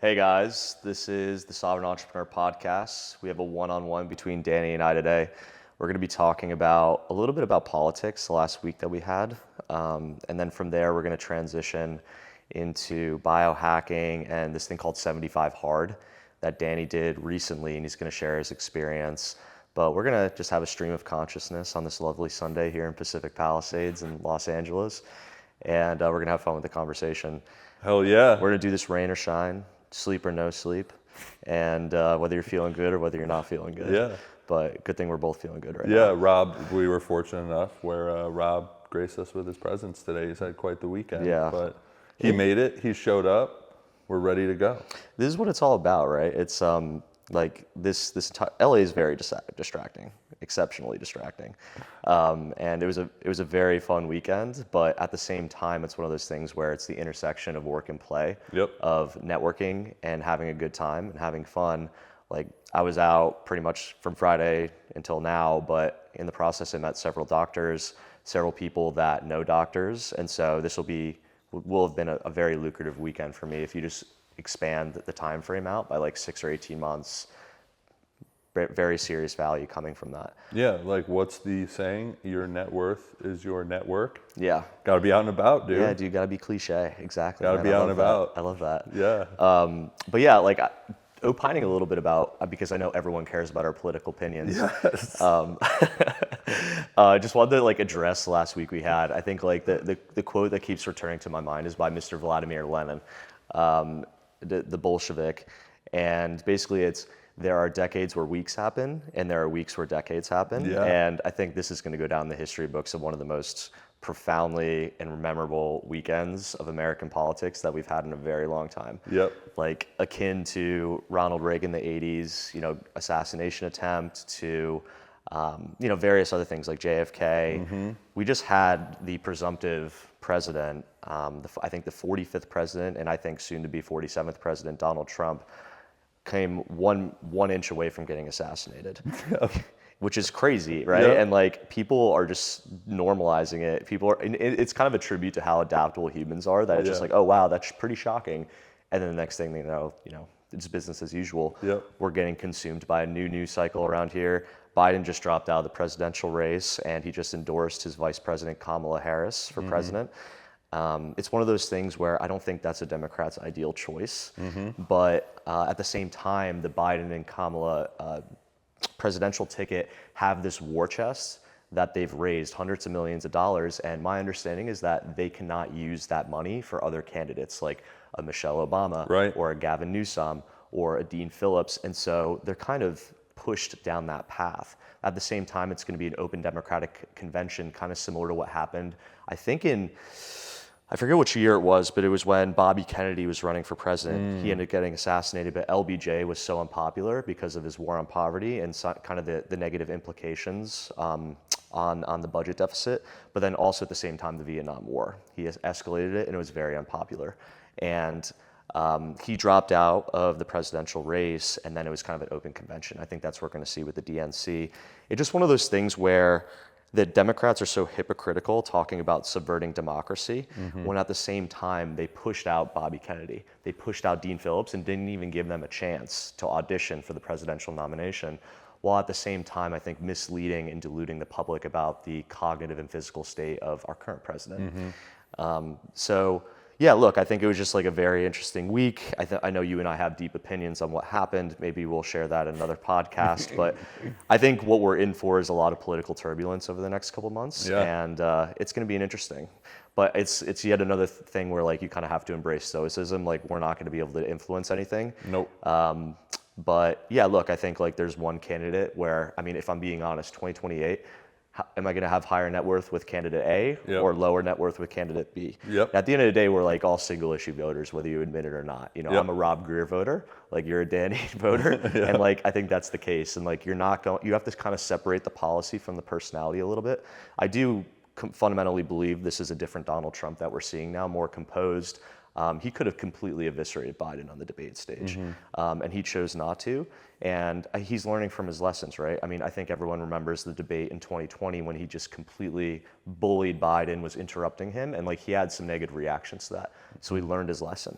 Hey guys, this is the Sovereign Entrepreneur Podcast. We have a one-on-one between Danny and I today. We're going to be talking about a little bit about politics the last week that we had. And then from there, we're going to transition into biohacking and this thing called 75 Hard that Danny did recently, and he's going to share his experience. But we're going to just have a stream of consciousness on this lovely Sunday here in Pacific Palisades in Los Angeles. And we're going to have fun with the conversation. Hell yeah. We're going to do this rain or shine, sleep or no sleep, and whether you're feeling good or whether you're not feeling good. Yeah. But good thing we're both feeling good right now. Yeah, Rob, we were fortunate enough where Rob graced us with his presence today. He's had quite the weekend. Yeah. But he made it. He showed up. We're ready to go. This is what it's all about, right? It's like this LA is very distracting, exceptionally distracting. And it was a very fun weekend, but at the same time, it's one of those things where it's the intersection of work and play, of networking and having a good time and having fun. Like I was out pretty much from Friday until now, but in the process, I met several doctors, several people that know doctors. And so this will have been a very lucrative weekend for me if you just expand the time frame out by like 6 or 18 months. Very serious value coming from that. Yeah, like what's the saying? Your net worth is your network. Yeah. Gotta be out and about, dude. Yeah, dude, gotta be cliche. Exactly. Gotta be out and about. I love that. Yeah. But yeah, like opining a little bit about, because I know everyone cares about our political opinions. Yes. Just wanted to like address last week we had. I think like the quote that keeps returning to my mind is by Mr. Vladimir Lenin, the Bolshevik, and basically there are decades where weeks happen and there are weeks where decades happen. Yeah. And I think this is going to go down in the history books of one of the most profoundly and memorable weekends of American politics that we've had in a very long time. Yep. Like akin to Ronald Reagan in the 80s, assassination attempt, to various other things like JFK. Mm-hmm. We just had the presumptive president, I think the 45th president, and I think soon to be 47th president, Donald Trump, came one inch away from getting assassinated. Which is crazy, right? Yeah. And like people are just normalizing it. It's kind of a tribute to how adaptable humans are, that it's just like, oh wow, that's pretty shocking. And then the next thing they know, it's business as usual. Yep. We're getting consumed by a new news cycle around here. Biden just dropped out of the presidential race and he just endorsed his vice president, Kamala Harris, for president. It's one of those things where I don't think that's a Democrat's ideal choice. Mm-hmm. But at the same time, the Biden and Kamala presidential ticket have this war chest that they've raised hundreds of millions of dollars, and my understanding is that they cannot use that money for other candidates like a Michelle Obama, right, or a Gavin Newsom or a Dean Phillips, and so they're kind of pushed down that path. At the same time, it's going to be an open Democratic convention, kind of similar to what happened, I think I forget which year it was, but it was when Bobby Kennedy was running for president. He ended up getting assassinated, but LBJ was so unpopular because of his war on poverty and kind of the negative implications on the budget deficit, but then also at the same time the Vietnam War. He has escalated it and it was very unpopular. And he dropped out of the presidential race, and then it was kind of an open convention. I think that's what we're going to see with the DNC. It's just one of those things where the Democrats are so hypocritical talking about subverting democracy, when at the same time they pushed out Bobby Kennedy, they pushed out Dean Phillips and didn't even give them a chance to audition for the presidential nomination, while at the same time I think misleading and deluding the public about the cognitive and physical state of our current president. So yeah, look, I think it was just like a very interesting week. I know you and I have deep opinions on what happened. Maybe we'll share that in another podcast. But I think what we're in for is a lot of political turbulence over the next couple of months. Yeah. And it's going to be interesting. But it's yet another thing where like you kind of have to embrace stoicism. Like we're not going to be able to influence anything. Nope. But yeah, look, I think like there's one candidate where, I mean, if I'm being honest, 2028, am I going to have higher net worth with candidate A or lower net worth with candidate B? Yep. At the end of the day, we're like all single issue voters, whether you admit it or not. I'm a Rob Greer voter, like you're a Danny voter. And like, I think that's the case. And like, you have to kind of separate the policy from the personality a little bit. I do fundamentally believe this is a different Donald Trump that we're seeing now, more composed. He could have completely eviscerated Biden on the debate stage, and he chose not to. And he's learning from his lessons, right? I mean, I think everyone remembers the debate in 2020 when he just completely bullied Biden, was interrupting him, and like he had some negative reactions to that. So he learned his lesson.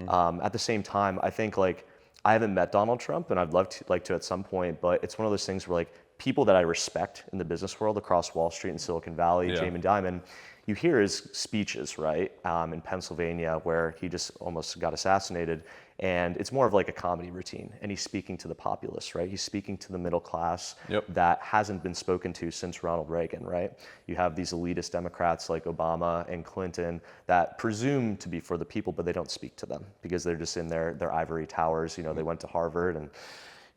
At the same time, I think like I haven't met Donald Trump, and I'd love to like to at some point, but it's one of those things where like people that I respect in the business world across Wall Street and Silicon Valley, Jamie Dimon, you hear his speeches, right, in Pennsylvania where he just almost got assassinated, and it's more of like a comedy routine, and he's speaking to the populace, right? He's speaking to the middle class that hasn't been spoken to since Ronald Reagan, right? You have these elitist Democrats like Obama and Clinton that presume to be for the people, but they don't speak to them because they're just in their ivory towers. You know, they went to Harvard, and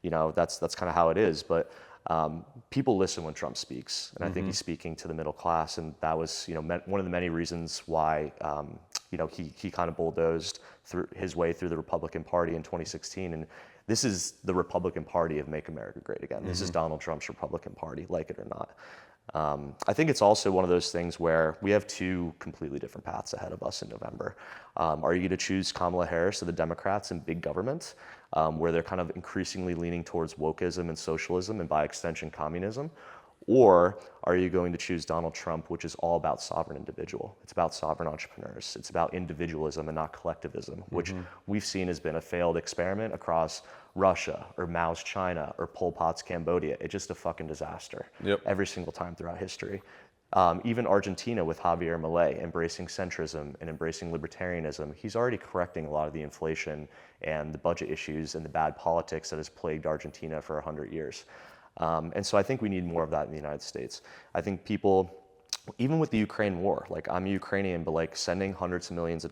you know that's kind of how it is, but people listen when Trump speaks, and I think he's speaking to the middle class, and that was, you know, one of the many reasons why, you know, he kind of bulldozed through his way through the Republican Party in 2016, and this is the Republican Party of Make America Great Again. This is Donald Trump's Republican Party, like it or not. I think it's also one of those things where we have two completely different paths ahead of us in November. Are you going to choose Kamala Harris or the Democrats and big government, where they're kind of increasingly leaning towards wokeism and socialism and by extension communism? Or are you going to choose Donald Trump, which is all about sovereign individual? It's about sovereign entrepreneurs. It's about individualism and not collectivism, which we've seen has been a failed experiment across Russia or Mao's China or Pol Pot's Cambodia. It's just a fucking disaster every single time throughout history. Even Argentina with Javier Milei embracing centrism and embracing libertarianism, he's already correcting a lot of the inflation and the budget issues and the bad politics that has plagued Argentina for 100 years. And so I think we need more of that in the United States. I think people, even with the Ukraine war, like I'm Ukrainian, but like sending hundreds of billions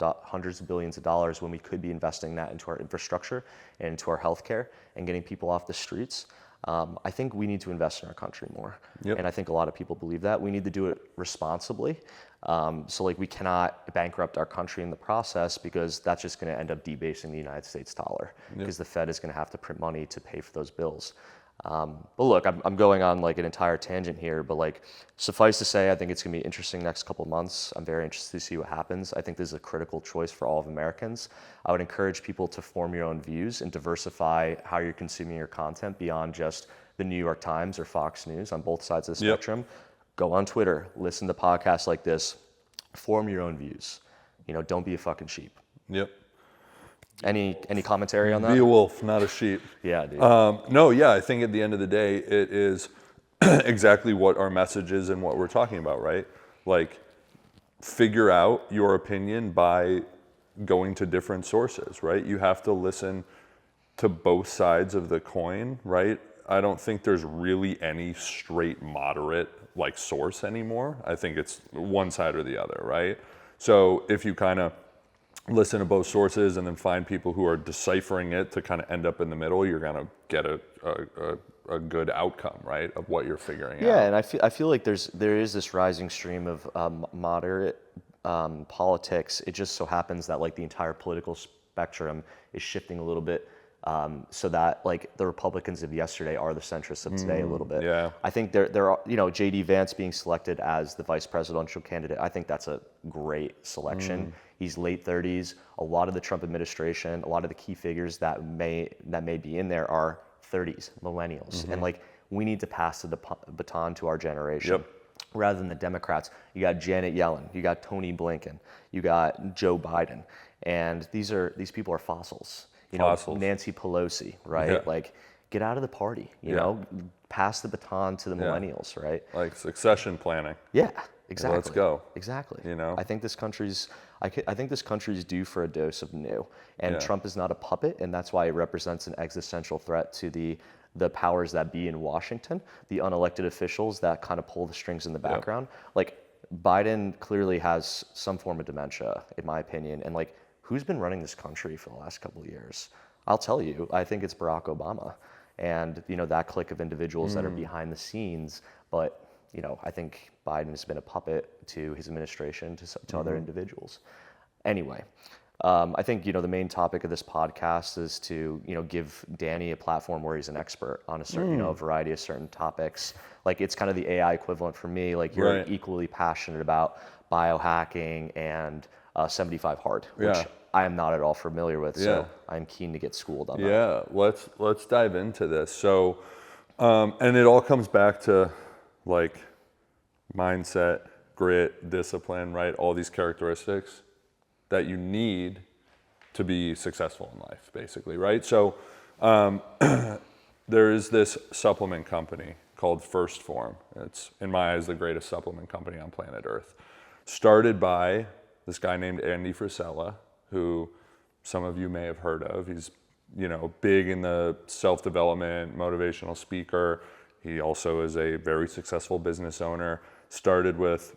of dollars when we could be investing that into our infrastructure and into our healthcare and getting people off the streets. I think we need to invest in our country more. And I think a lot of people believe that. We need to do it responsibly. So like we cannot bankrupt our country in the process, because that's just going to end up debasing the United States dollar, because the Fed is going to have to print money to pay for those bills. But look, I'm going on like an entire tangent here, but like suffice to say, I think it's going to be interesting next couple of months. I'm very interested to see what happens. I think this is a critical choice for all of Americans. I would encourage people to form your own views and diversify how you're consuming your content beyond just the New York Times or Fox News on both sides of the spectrum. Go on Twitter, listen to podcasts like this, form your own views. You know, don't be a fucking sheep. Any commentary on that? Be a wolf, not a sheep. Yeah, dude. No, yeah, I think at the end of the day, it is exactly what our message is and what we're talking about, right? Like, figure out your opinion by going to different sources, right? You have to listen to both sides of the coin, right? I don't think there's really any straight moderate like source anymore. I think it's one side or the other, right? So if you kind of listen to both sources and then find people who are deciphering it to kind of end up in the middle, you're going to get a good outcome, right, of what you're figuring out. Yeah, and I feel like there is this rising stream of moderate politics. It just so happens that like the entire political spectrum is shifting a little bit, so that like the Republicans of yesterday are the centrists of today a little bit. Yeah. I think there are, you know, J.D. Vance being selected as the vice presidential candidate. I think that's a great selection. He's late 30s. A lot of the Trump administration, a lot of the key figures that may be in there are 30s, millennials. And like we need to pass the baton to our generation. Rather than the Democrats. You got Janet Yellen, you got Tony Blinken, you got Joe Biden. And these people are fossils. You know, Nancy Pelosi, right? Like, get out of the party, you know, pass the baton to the millennials, right? Like succession planning. Yeah, exactly. Let's go. Exactly. You know, I think this country's due for a dose of new, and Trump is not a puppet, and that's why it represents an existential threat to the powers that be in Washington, the unelected officials that kind of pull the strings in the background. Like, Biden clearly has some form of dementia, in my opinion, and like, who's been running this country for the last couple of years? I'll tell you, I think it's Barack Obama, and you know that clique of individuals that are behind the scenes. But you know, I think Biden has been a puppet to his administration, to other individuals. Anyway, I think, you know, the main topic of this podcast is to, you know, give Danny a platform where he's an expert on a certain, you know, a variety of certain topics. Like, it's kind of the AI equivalent for me. Like, you're equally passionate about biohacking and 75 Hard, which I am not at all familiar with. Yeah. So I'm keen to get schooled on that. Yeah, let's dive into this. So, and it all comes back to like mindset, grit, discipline, right? All these characteristics that you need to be successful in life, basically, right? So, there is this supplement company called First Form. It's, in my eyes, the greatest supplement company on planet Earth. Started by this guy named Andy Frisella, who some of you may have heard of. He's, big in the self-development, motivational speaker. He also is a very successful business owner. Started with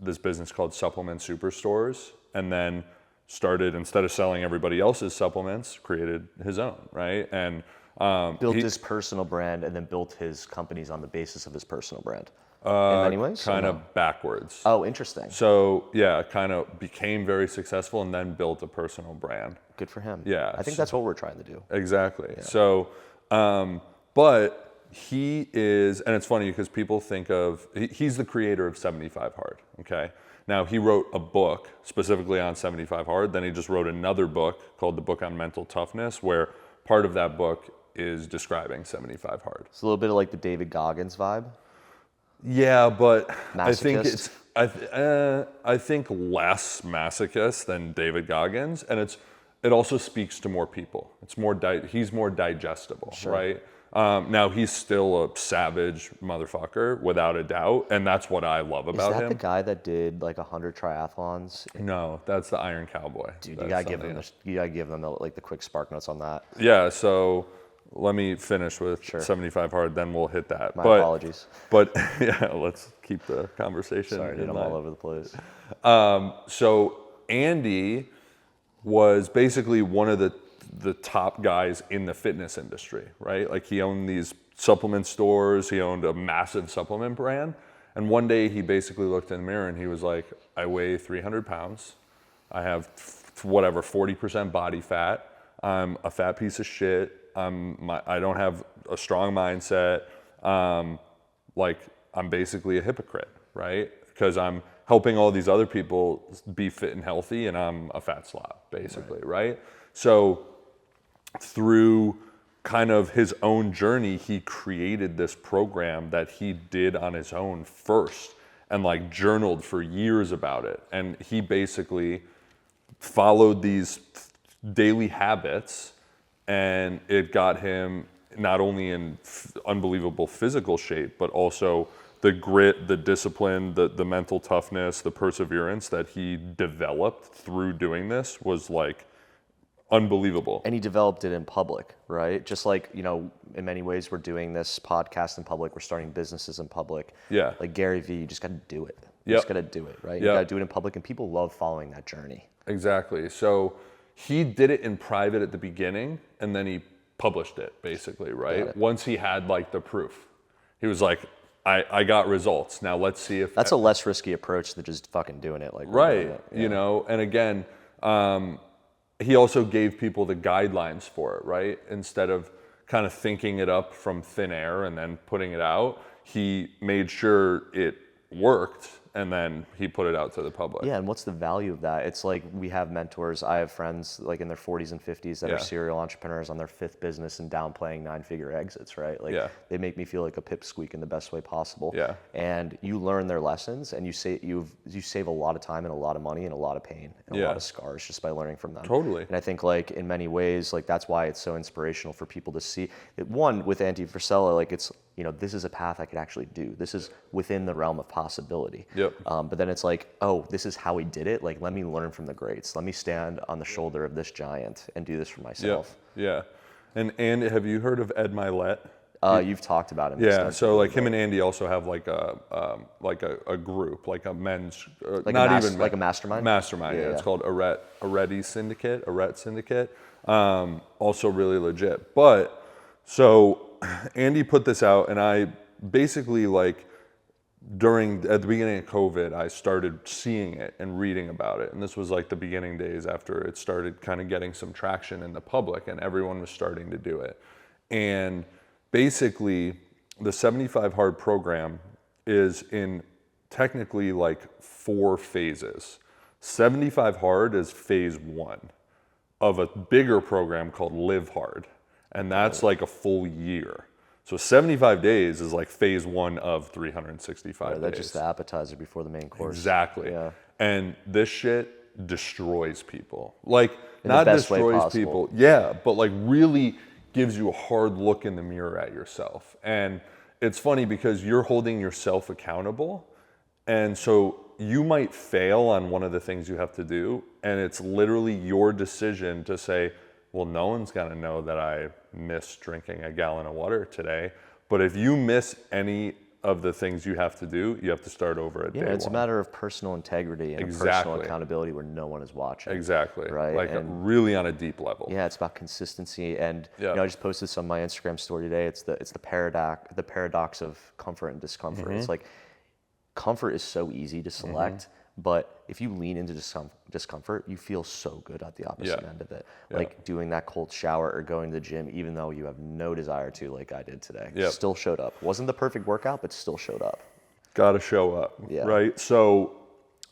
this business called Supplement Superstores, and then started, instead of selling everybody else's supplements, created his own, right? And Built his personal brand and then built his companies on the basis of his personal brand. In many ways? kind of backwards. Oh, interesting. So yeah, kind of became very successful and then built a personal brand. Good for him. Yeah, I think that's what we're trying to do. Exactly. Yeah. So, but he is, and it's funny because people think of, he's the creator of 75 Hard, okay? Now, he wrote a book specifically on 75 Hard, then he just wrote another book called The Book on Mental Toughness, where part of that book is describing 75 Hard. It's a little bit of like the David Goggins vibe. Yeah, but I think Masochist? it's I think less masochist than David Goggins, and it also speaks to more people. It's more he's more digestible, Sure. right? Now he's still a savage motherfucker without a doubt, and that's what I love about Is that him. the guy that did like 100 triathlons? No, that's the Iron Cowboy. Dude, That's you gotta give something them else. the quick spark notes on that. Yeah, so let me finish with Sure. 75 Hard, then we'll hit that. My apologies. But yeah, let's keep the conversation Sorry, dude, in I'm line. all over the place. So Andy was basically one of the top guys in the fitness industry, right? Like he owned these supplement stores, he owned a massive supplement brand. And one day he basically looked in the mirror and he was like, I weigh 300 pounds. I have 40% body fat. I'm a fat piece of shit. I don't have a strong mindset. I'm basically a hypocrite, right? Because I'm helping all these other people be fit and healthy, and I'm a fat slob, basically, right? So through kind of his own journey, he created this program that he did on his own first, and like journaled for years about it. And he basically followed these daily habits, and it got him not only in unbelievable physical shape, but also the grit, the discipline, the mental toughness, the perseverance that he developed through doing this was like unbelievable. And he developed it in public, right? Just like, in many ways we're doing this podcast in public, we're starting businesses in public. Yeah. Like Gary Vee, you just got to do it. You Yep. just got to do it, right? You Yep. got to do it in public, and people love following that journey. Exactly. So he did it in private at the beginning, and then he published it, basically, right? Once he had like the proof. He was like, I got results. Now let's see if That's a less risky approach than just fucking doing it. Like right, doing it. Yeah. and again, he also gave people the guidelines for it, right? Instead of kind of thinking it up from thin air and then putting it out, he made sure it worked, and then he put it out to the public. Yeah, and what's the value of that? It's like we have mentors. I have friends like in their 40s and 50s that Yeah. are serial entrepreneurs on their 5th business and downplaying 9-figure exits, right? Like Yeah. they make me feel like a pipsqueak in the best way possible. Yeah. And you learn their lessons, and you save a lot of time and a lot of money and a lot of pain and a Yeah. lot of scars just by learning from them. Totally. And I think like in many ways, like that's why it's so inspirational for people to see it. One, with Andy Frisella, like it's, this is a path I could actually do. This is within the realm of possibility. Yep. But then it's like, oh, this is how he did it. Like, let me learn from the greats. Let me stand on the shoulder of this giant and do this for myself. Yeah. And have you heard of Ed Milet? You've talked about him. Yeah, so like him and Andy also have like a group, like a men's, Like a mastermind? Mastermind, yeah. It's called Arete Syndicate. Also really legit. But so Andy put this out, and I basically like at the beginning of COVID, I started seeing it and reading about it. And this was like the beginning days after it started kind of getting some traction in the public, and everyone was starting to do it. And basically, the 75 Hard program is in technically like 4 phases. 75 hard is phase 1 of a bigger program called Live Hard. And that's like a full year. So 75 days is like phase 1 of 365 days. That's just the appetizer before the main course. Exactly. Yeah. And this shit destroys people. Like, In not the best way destroys possible. people. Yeah, but like really gives you a hard look in the mirror at yourself. And it's funny because you're holding yourself accountable. And so you might fail on one of the things you have to do. And it's literally your decision to say, well, no one's going to know that I missed drinking a gallon of water today. But if you miss any of the things you have to do, you have to start over at day one. It's a matter of personal integrity and personal accountability where no one is watching. Exactly. Right. Like really on a deep level. Yeah, it's about consistency. And you know, I just posted this on my Instagram story today. It's the paradox of comfort and discomfort. It's like comfort is so easy to select, but if you lean into discomfort, you feel so good at the opposite end of it. Like doing that cold shower or going to the gym, even though you have no desire to, like I did today. Still showed up. Wasn't the perfect workout, but still showed up. Gotta show up, right? So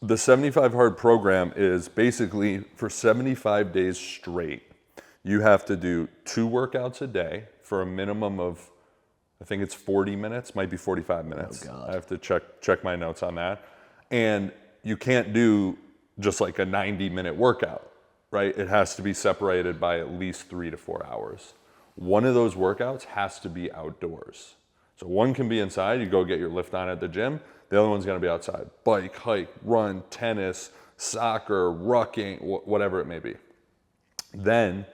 the 75 Hard program is basically for 75 days straight. You have to do 2 workouts a day for a minimum of, I think it's 40 minutes, might be 45 minutes. Oh, God. I have to check my notes on that. And you can't do just like a 90-minute workout, right? It has to be separated by at least 3 to 4 hours. One of those workouts has to be outdoors. So one can be inside, you go get your lift on at the gym. The other one's gonna be outside. Bike, hike, run, tennis, soccer, rucking, whatever it may be. Then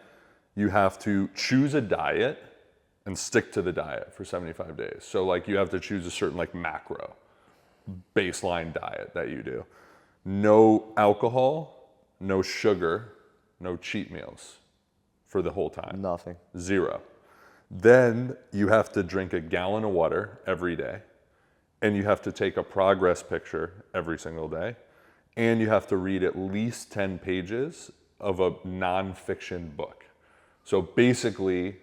you have to choose a diet and stick to the diet for 75 days. So like you have to choose a certain like macro baseline diet that you do. No alcohol, no sugar, no cheat meals for the whole time. Nothing. 0. Then you have to drink a gallon of water every day, and you have to take a progress picture every single day, and you have to read at least 10 pages of a nonfiction book. So basically,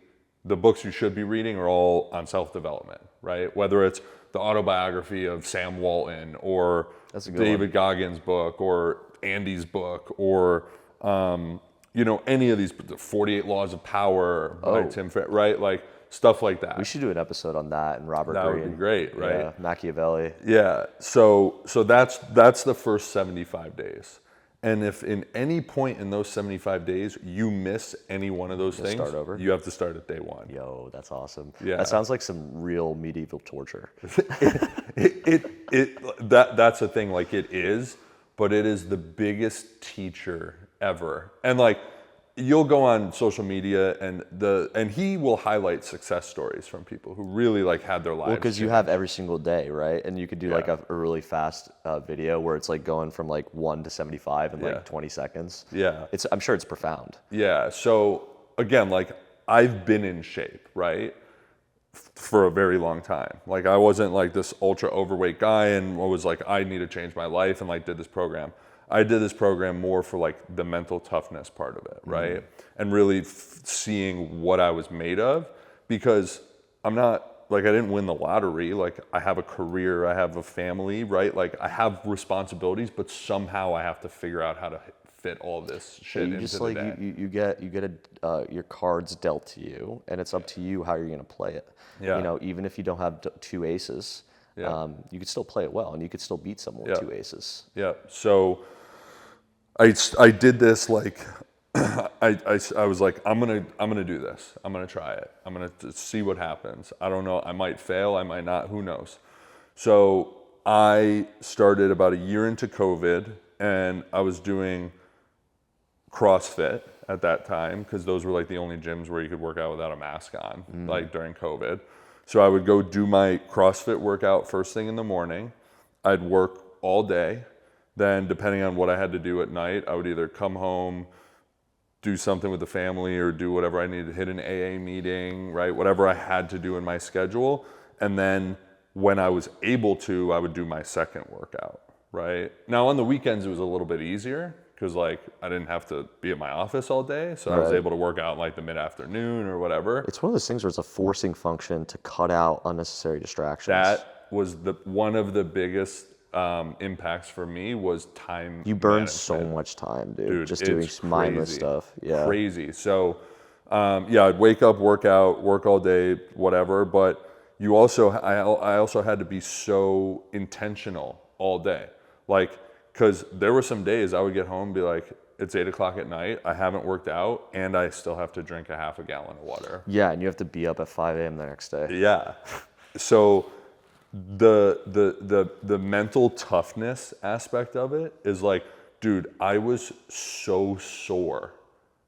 the books you should be reading are all on self-development, right? Whether it's the autobiography of Sam Walton or David Goggins' book or Andy's book or, you know, any of these, the 48 Laws of Power by Tim Ferriss, right? Like stuff like that. We should do an episode on that and Robert Greene. That would be great, right? Yeah, Machiavelli. Yeah, so that's the first 75 days. And if in any point in those 75 days you miss any one of those things, start over. you have to start at day 1. Yo, that's awesome. Yeah. That sounds like some real medieval torture. That's the thing, like it is, but it is the biggest teacher ever. And like you'll go on social media and he will highlight success stories from people who really like had their lives. Well, because you have every single day, right? And you could do like a really fast video where it's like going from like 1 to 75 in like 20 seconds. Yeah. I'm sure it's profound. Yeah. So again, like I've been in shape, right? For a very long time. Like I wasn't like this ultra overweight guy and was like, I need to change my life and like did this program. I did this program more for like the mental toughness part of it, right? And really seeing what I was made of, because I'm not, like I didn't win the lottery, like I have a career, I have a family, right? Like I have responsibilities, but somehow I have to figure out how to fit all this shit into just the like day. you get your cards dealt to you, and it's up to you how you're gonna play it. Yeah. You know, even if you don't have 2 aces, you could still play it well, and you could still beat someone with 2 aces. Yeah. So I did this like I was like I'm gonna do this. I'm gonna try it. I'm gonna see what happens. I don't know. I might fail. I might not. Who knows? So I started about a year into COVID, and I was doing CrossFit at that time because those were like the only gyms where you could work out without a mask on, like during COVID. So I would go do my CrossFit workout first thing in the morning. I'd work all day. Then depending on what I had to do at night, I would either come home, do something with the family or do whatever I needed, hit an AA meeting, right? Whatever I had to do in my schedule. And then when I was able to, I would do my second workout, right? Now on the weekends, it was a little bit easier because like I didn't have to be at my office all day. So I was able to work out in like the mid-afternoon or whatever. It's one of those things where it's a forcing function to cut out unnecessary distractions. That was one of the biggest impacts for me was time You burn management. so much time, Dude, just doing it's mindless crazy. stuff. Yeah. Crazy. So, yeah, I'd wake up, work out, work all day, whatever. But I also had to be so intentional all day. Like, because there were some days I would get home and be like, it's 8 o'clock at night, I haven't worked out, and I still have to drink a half a gallon of water. Yeah, and you have to be up at 5 a.m. the next day. Yeah. So the mental toughness aspect of it is like, dude, I was so sore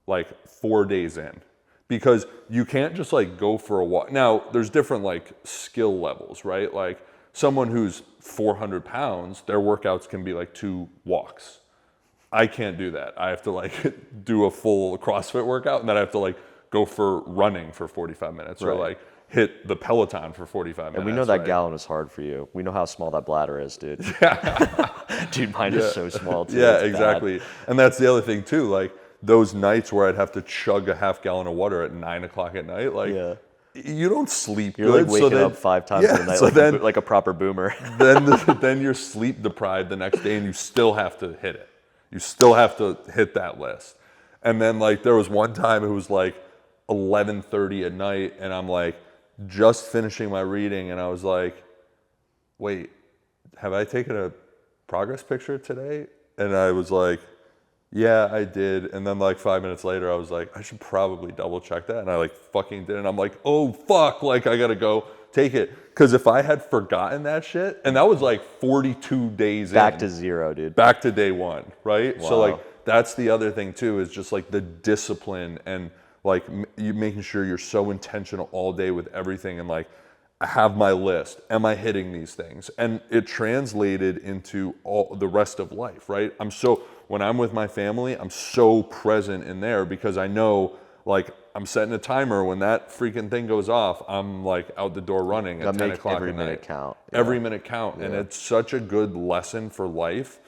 like 4 days in, because you can't just like go for a walk. Now there's different like skill levels, right? Like someone who's 400 pounds, their workouts can be like 2 walks. I can't do that. I have to like do a full CrossFit workout, and then I have to like go for running for 45 minutes or Right. like hit the Peloton for 45 minutes. And we know that right? gallon is hard for you. We know how small that bladder is, dude. Dude, mine is so small too. Yeah, It's bad. exactly. And that's the other thing too. Like those nights where I'd have to chug a half gallon of water at 9 o'clock at night, like Yeah. you don't sleep You're good. like waking then, up 5 times yeah, a night, so like, then, like a proper boomer. then you're sleep deprived the next day, and you still have to hit it. You still have to hit that list. And then like there was one time it was like 11:30 at night, and I'm like just finishing my reading, and I was like, wait, have I taken a progress picture today? And I was like, yeah, I did. And then like 5 minutes later, I was like, I should probably double check that. And I like fucking did. And I'm like, oh fuck, like I gotta go take it. Cause if I had forgotten that shit, and that was like 42 days Back to zero, dude. back to day one, right? So Wow. like that's the other thing too, is just like the discipline and like you making sure you're so intentional all day with everything, and like I have my list. Am I hitting these things? And it translated into all the rest of life, right? When I'm with my family, I'm so present in there because I know like I'm setting a timer. When that freaking thing goes off, I'm like out the door running at 10 o'clock every at minute night. count. Every minute count. And it's such a good lesson for life.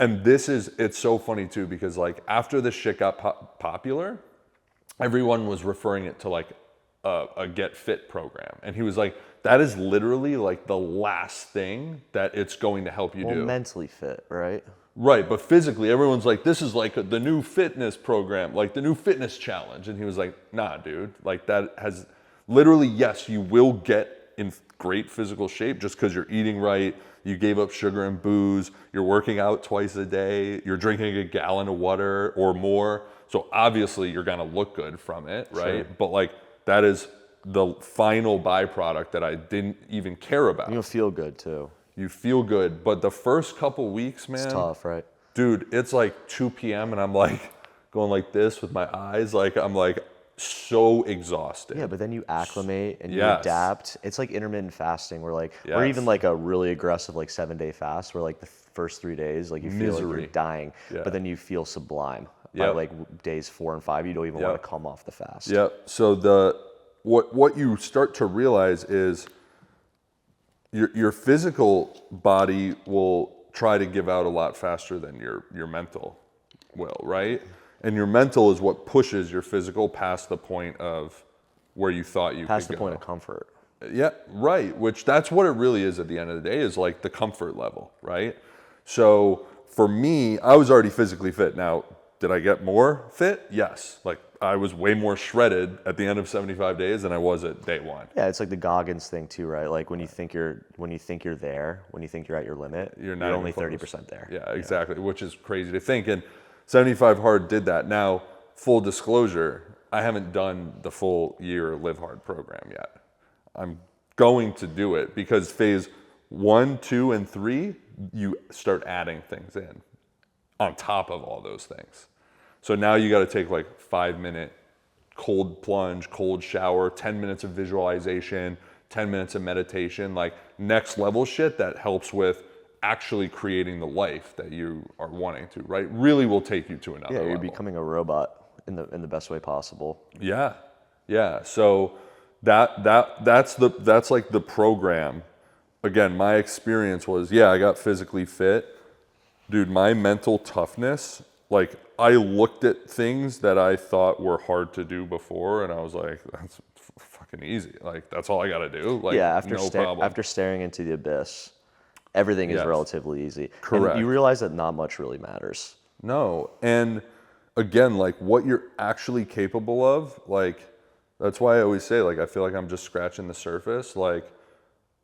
And it's so funny too, because like after this shit got popular, everyone was referring it to like a Get Fit program. And he was like, that is literally like the last thing that it's going to help you Well, do. mentally fit, right? Right, but physically, everyone's like, this is like the new fitness program, like the new fitness challenge. And he was like, nah, dude, like that has literally, yes, you will get in great physical shape just because you're eating right, you gave up sugar and booze, you're working out twice a day, you're drinking a gallon of water or more. So obviously you're gonna look good from it, right? Sure. But like that is the final byproduct that I didn't even care about. You'll feel good too. You feel good, but the first couple weeks, man, It's tough, right? dude, it's like 2 p.m. and I'm like going like this with my eyes, like I'm like so exhausted. Yeah, but then you acclimate and you Yes. adapt. It's like intermittent fasting, where like, or Yes. even like a really aggressive like 7-day fast, where like the first 3 days, like you feel like Misery. you're dying, Yeah. but then you feel sublime. By Yep. like days 4 and 5, you don't even Yep. want to come off the fast. Yep. So what you start to realize is your physical body will try to give out a lot faster than your mental will, right? And your mental is what pushes your physical past the point of where you thought you Past could the go. point of comfort. Yeah, right. Which that's what it really is at the end of the day, is like the comfort level, right? So for me, I was already physically fit. Now, did I get more fit? Yes. Like I was way more shredded at the end of 75 days than I was at day one. Yeah, it's like the Goggins thing too, right? Like when you think you're there, when you think you're at your limit, You're not you're even only close. 30% there. Yeah, exactly, which is crazy to think. And 75 Hard did that. Now, full disclosure, I haven't done the full year Live Hard program yet. I'm going to do it because phase 1, 2, and 3, you start adding things in on top of all those things. So now you got to take like 5-minute cold plunge, cold shower, 10 minutes of visualization, 10 minutes of meditation, like next level shit that helps with actually creating the life that you are wanting to, right? Really will take you to another Yeah, you're level. becoming a robot in the best way possible. Yeah, yeah. So that's like the program. Again, my experience was, yeah, I got physically fit. Dude, my mental toughness, like I looked at things that I thought were hard to do before, and I was like, that's fucking easy. Like that's all I got to do. Like Yeah, no problem. after staring into the abyss, Everything is Yes. relatively easy. Correct. And you realize that not much really matters. No. And again, like what you're actually capable of, like that's why I always say, like, I feel like I'm just scratching the surface. Like,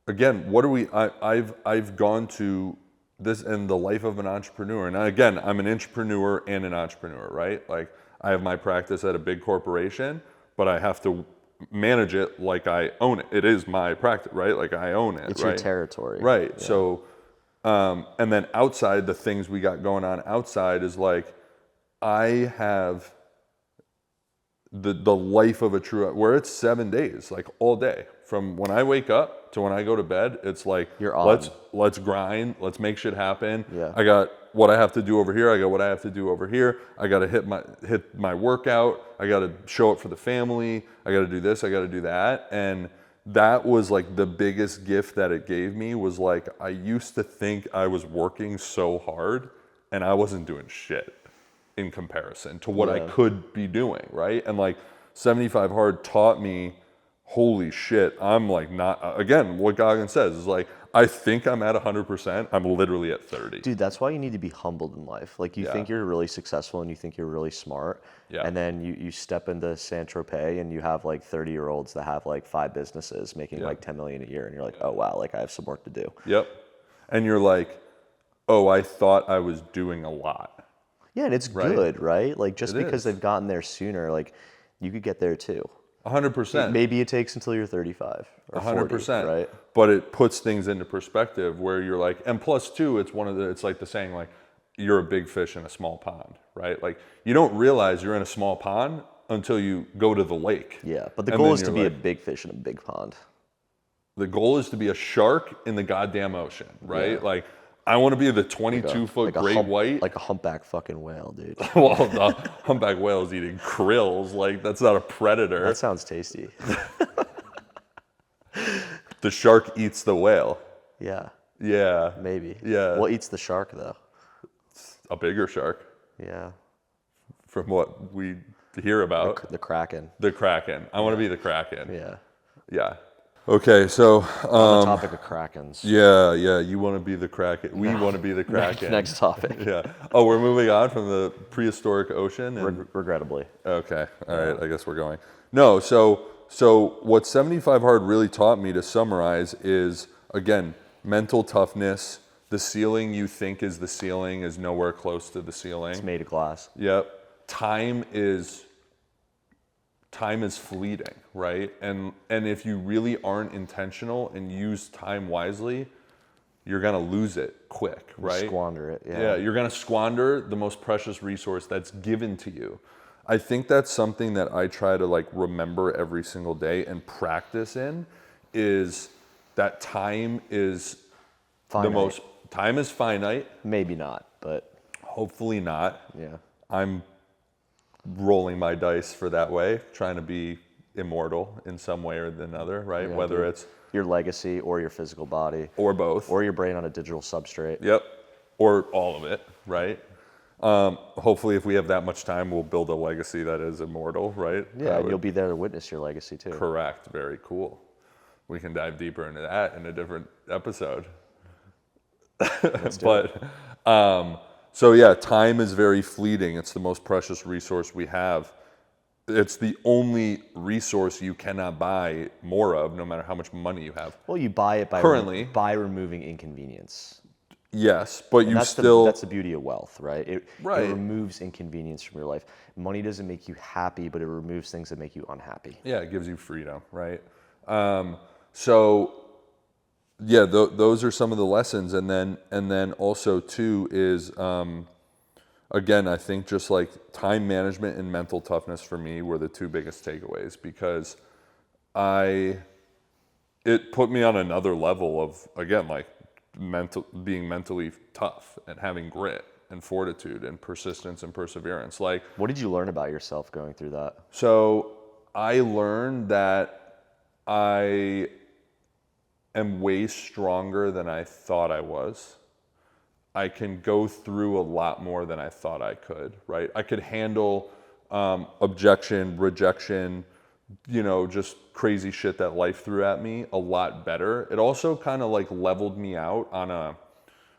again, what are we, I've gone to this in the life of an entrepreneur. And again, I'm an entrepreneur and an entrepreneur, right? Like I have my practice at a big corporation, but I have to manage it like I own it. It is my practice, right? Like I own it. It's right? your territory. Right. Yeah. So, and then outside, the things we got going on outside is like, I have the life of a true, where it's 7 days, like all day, from when I wake up to when I go to bed. It's like, You're on. let's grind, let's make shit happen. Yeah. I got what I have to do over here. I got what I have to do over here. I got to hit my workout. I got to show up for the family. I got to do this. I got to do that. And that was like the biggest gift that it gave me, was like, I used to think I was working so hard and I wasn't doing shit in comparison to what I could be doing, right? And like 75 Hard taught me, holy shit, I'm like not, again, what Goggin says is like, I think I'm at 100%, I'm literally at 30. Dude, that's why you need to be humbled in life. Like you think you're really successful and you think you're really smart. Yeah. And then you step into Saint-Tropez and you have like 30-year-olds that have like 5 businesses making like 10 million a year. And you're like, oh wow, like I have some work to do. Yep. And you're like, oh, I thought I was doing a lot. Yeah, and it's good, right? Like just It because is. they've gotten there sooner, like you could get there too. 100%. Maybe it takes until you're 35 or 40, 100%. right? But it puts things into perspective where you're like, and plus too, it's like the saying, like, you're a big fish in a small pond, right? Like you don't realize you're in a small pond until you go to the lake. Yeah, but the And goal then is to you're be a like, big fish in a big pond. the goal is to be a shark in the goddamn ocean, right? Yeah. Like I want to be the 22-foot great white. Like a humpback fucking whale, dude. Well, the humpback whale is eating krills. Like that's not a predator. That sounds tasty. The shark eats the whale. Yeah, Yeah. maybe. Yeah. What eats the shark though? A bigger shark, Yeah, from what we hear about. the kraken. The kraken. I want to be the kraken. Yeah. Yeah. Okay, so On the topic of krakens. yeah, you want to be the kraken. We want to be the kraken. Next topic. Yeah. Oh, we're moving on from the prehistoric ocean. And, Regrettably. okay. All right. I guess we're going. No. So what 75 Hard really taught me, to summarize, is again mental toughness. The ceiling you think is the ceiling is nowhere close to the ceiling. It's made of glass. Yep. Time is fleeting, right? And if you really aren't intentional and use time wisely, you're gonna lose it quick, right? Squander it. Yeah, you're gonna squander the most precious resource that's given to you. I think that's something that I try to like remember every single day and practice in, is that time is Finite. time is finite. Maybe not, but Hopefully not. yeah. I'm rolling my dice for that way, trying to be immortal in some way or another, right? Yeah, Whether dude. it's Your legacy or your physical body or both. or your brain on a digital substrate. Yep. Or all of it, right? Hopefully, if we have that much time, we'll build a legacy that is immortal, right? Yeah, and you'll be there to witness your legacy too. Correct. Very cool. We can dive deeper into that in a different episode. But so yeah, time is very fleeting. It's the most precious resource we have. It's the only resource you cannot buy more of, no matter how much money you have. Well, you buy it by Currently. by removing inconvenience. Yes, but And you that's still that's the beauty of wealth, right? It Right. removes inconvenience from your life. Money doesn't make you happy, but it removes things that make you unhappy. yeah, it gives you freedom, right? So yeah, those are some of the lessons, and then also too is again, I think just like time management and mental toughness for me were the two biggest takeaways, because it put me on another level of, again, like being mentally tough and having grit and fortitude and persistence and perseverance. Like, What did you learn about yourself going through that? so I learned that I am way stronger than I thought I was. I can go through a lot more than I thought I could, right? I could handle objection, rejection, just crazy shit that life threw at me a lot better. It also kind of like leveled me out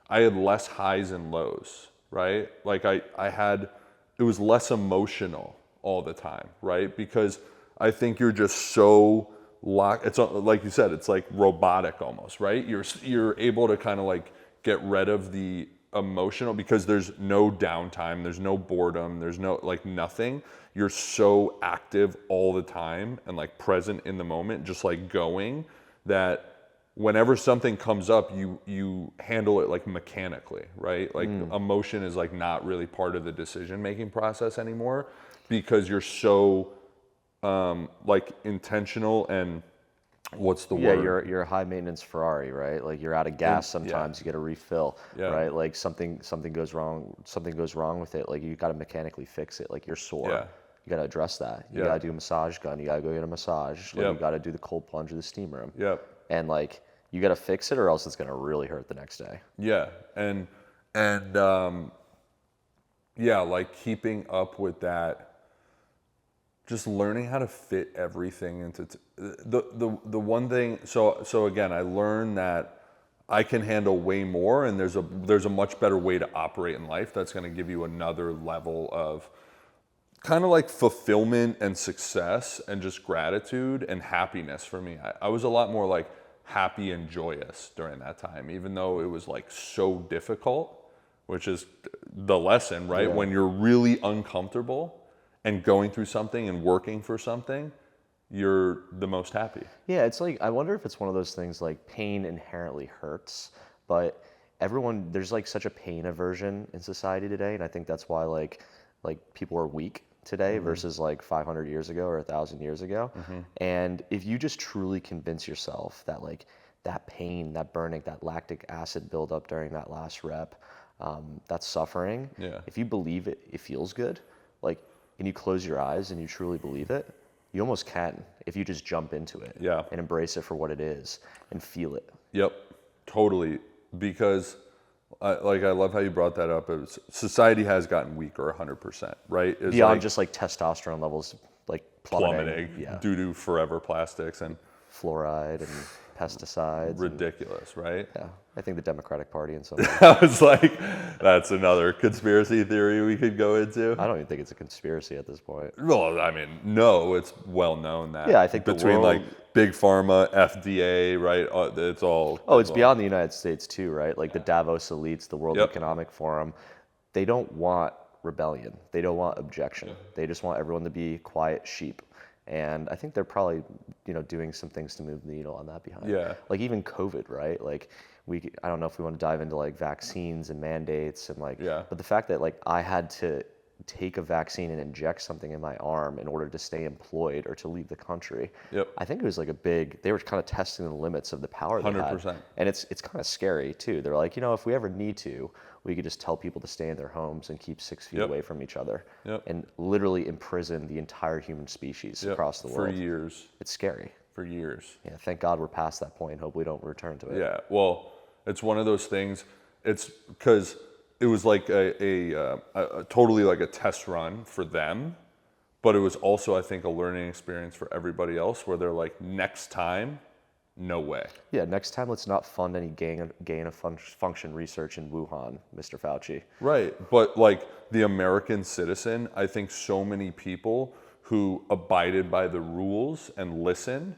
I had less highs and lows, right? Like it was less emotional all the time, right? Because I think you're just so locked. It's like you said, it's like robotic almost, right? You're able to kind of like get rid of the emotional because there's no downtime, there's no boredom, there's no like nothing. You're so active all the time and like present in the moment, just like going, that whenever something comes up, you handle it like mechanically, right? Like emotion is like not really part of the decision making process anymore because you're so like intentional and what's the Yeah, word? you're a high maintenance Ferrari, right? Like you're out of gas sometimes, you get a refill, right? Like something goes wrong with it, like you got to mechanically fix it. Like you're sore, Yeah. you got to address that. You got to do a massage gun, you got to go get a massage, like you got to do the cold plunge or the steam room. Yep. And like you got to fix it or else it's going to really hurt the next day. Yeah. And yeah, like keeping up with that, just learning how to fit everything into the one thing. So again, I learned that I can handle way more, and there's a much better way to operate in life that's going to give you another level of kind of like fulfillment and success and just gratitude and happiness for me. I was a lot more like happy and joyous during that time, even though it was like so difficult, which is the lesson, right? Yeah. When you're really uncomfortable and going through something and working for something, you're the most happy. Yeah, it's like, I wonder if it's one of those things like pain inherently hurts, but there's like such a pain aversion in society today, and I think that's why like people are weak today versus like 500 years ago or 1,000 years ago. And if you just truly convince yourself that like that pain, that burning, that lactic acid buildup during that last rep, that suffering, if you believe it feels good, like, and you close your eyes and you truly believe it, you almost can if you just jump into it and embrace it for what it is and feel it. Yep, totally. Because I love how you brought that up. Society has gotten weaker 100%, right? It's Beyond like just like testosterone levels like plummeting yeah. due to forever plastics and fluoride and pesticides. ridiculous, right? Yeah, I think the Democratic Party in some way. I was like, that's another conspiracy theory we could go into. I don't even think it's a conspiracy at this point. Well, I mean, no, it's well known that. Yeah, I think the between world- like big pharma, FDA, right? It's all. Oh, it's beyond the United States too, right? Like the Davos elites, the World Economic Forum, they don't want rebellion. They don't want objection. They just want everyone to be quiet sheep. And I think they're probably, doing some things to move the needle on that behind. Yeah. Like even COVID, right? Like I don't know if we want to dive into like vaccines and mandates and like, but the fact that like I had to take a vaccine and inject something in my arm in order to stay employed or to leave the country. I think it was like they were kind of testing the limits of the power they 100%. had. And it's kind of scary too. They're like, if we ever need to, we could just tell people to stay in their homes and keep 6 feet away from each other and literally imprison the entire human species across the world. For years. It's scary. For years. Yeah, thank God we're past that point. Hope we don't return to it. Yeah, well, it's one of those things. It's because it was like a totally like a test run for them, but it was also, I think, a learning experience for everybody else where they're like, next time, no way. Yeah, next time let's not fund any gain of function research in Wuhan, Mr. Fauci. Right, but like the American citizen, I think so many people who abided by the rules and listened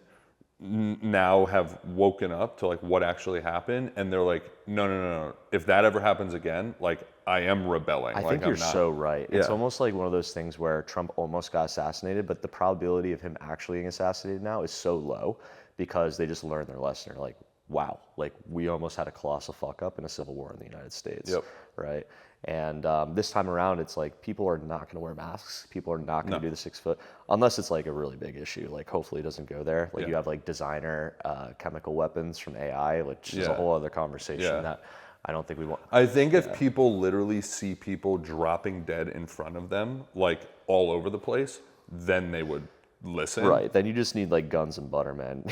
now have woken up to like what actually happened, and they're like, no. If that ever happens again, like I am rebelling. I think you're so right. Yeah. It's almost like one of those things where Trump almost got assassinated, but the probability of him actually getting assassinated now is so low because they just learned their lesson. They're like, wow, like we almost had a colossal fuck up in a civil war in the United States, right? And this time around, it's like people are not going to wear masks. People are not going to do the 6 foot unless it's like a really big issue. Like hopefully it doesn't go there. Like you have like designer chemical weapons from AI, which is a whole other conversation that I don't think we want. I think if people literally see people dropping dead in front of them, like all over the place, then they would listen. Right. Then you just need like guns and butter, man.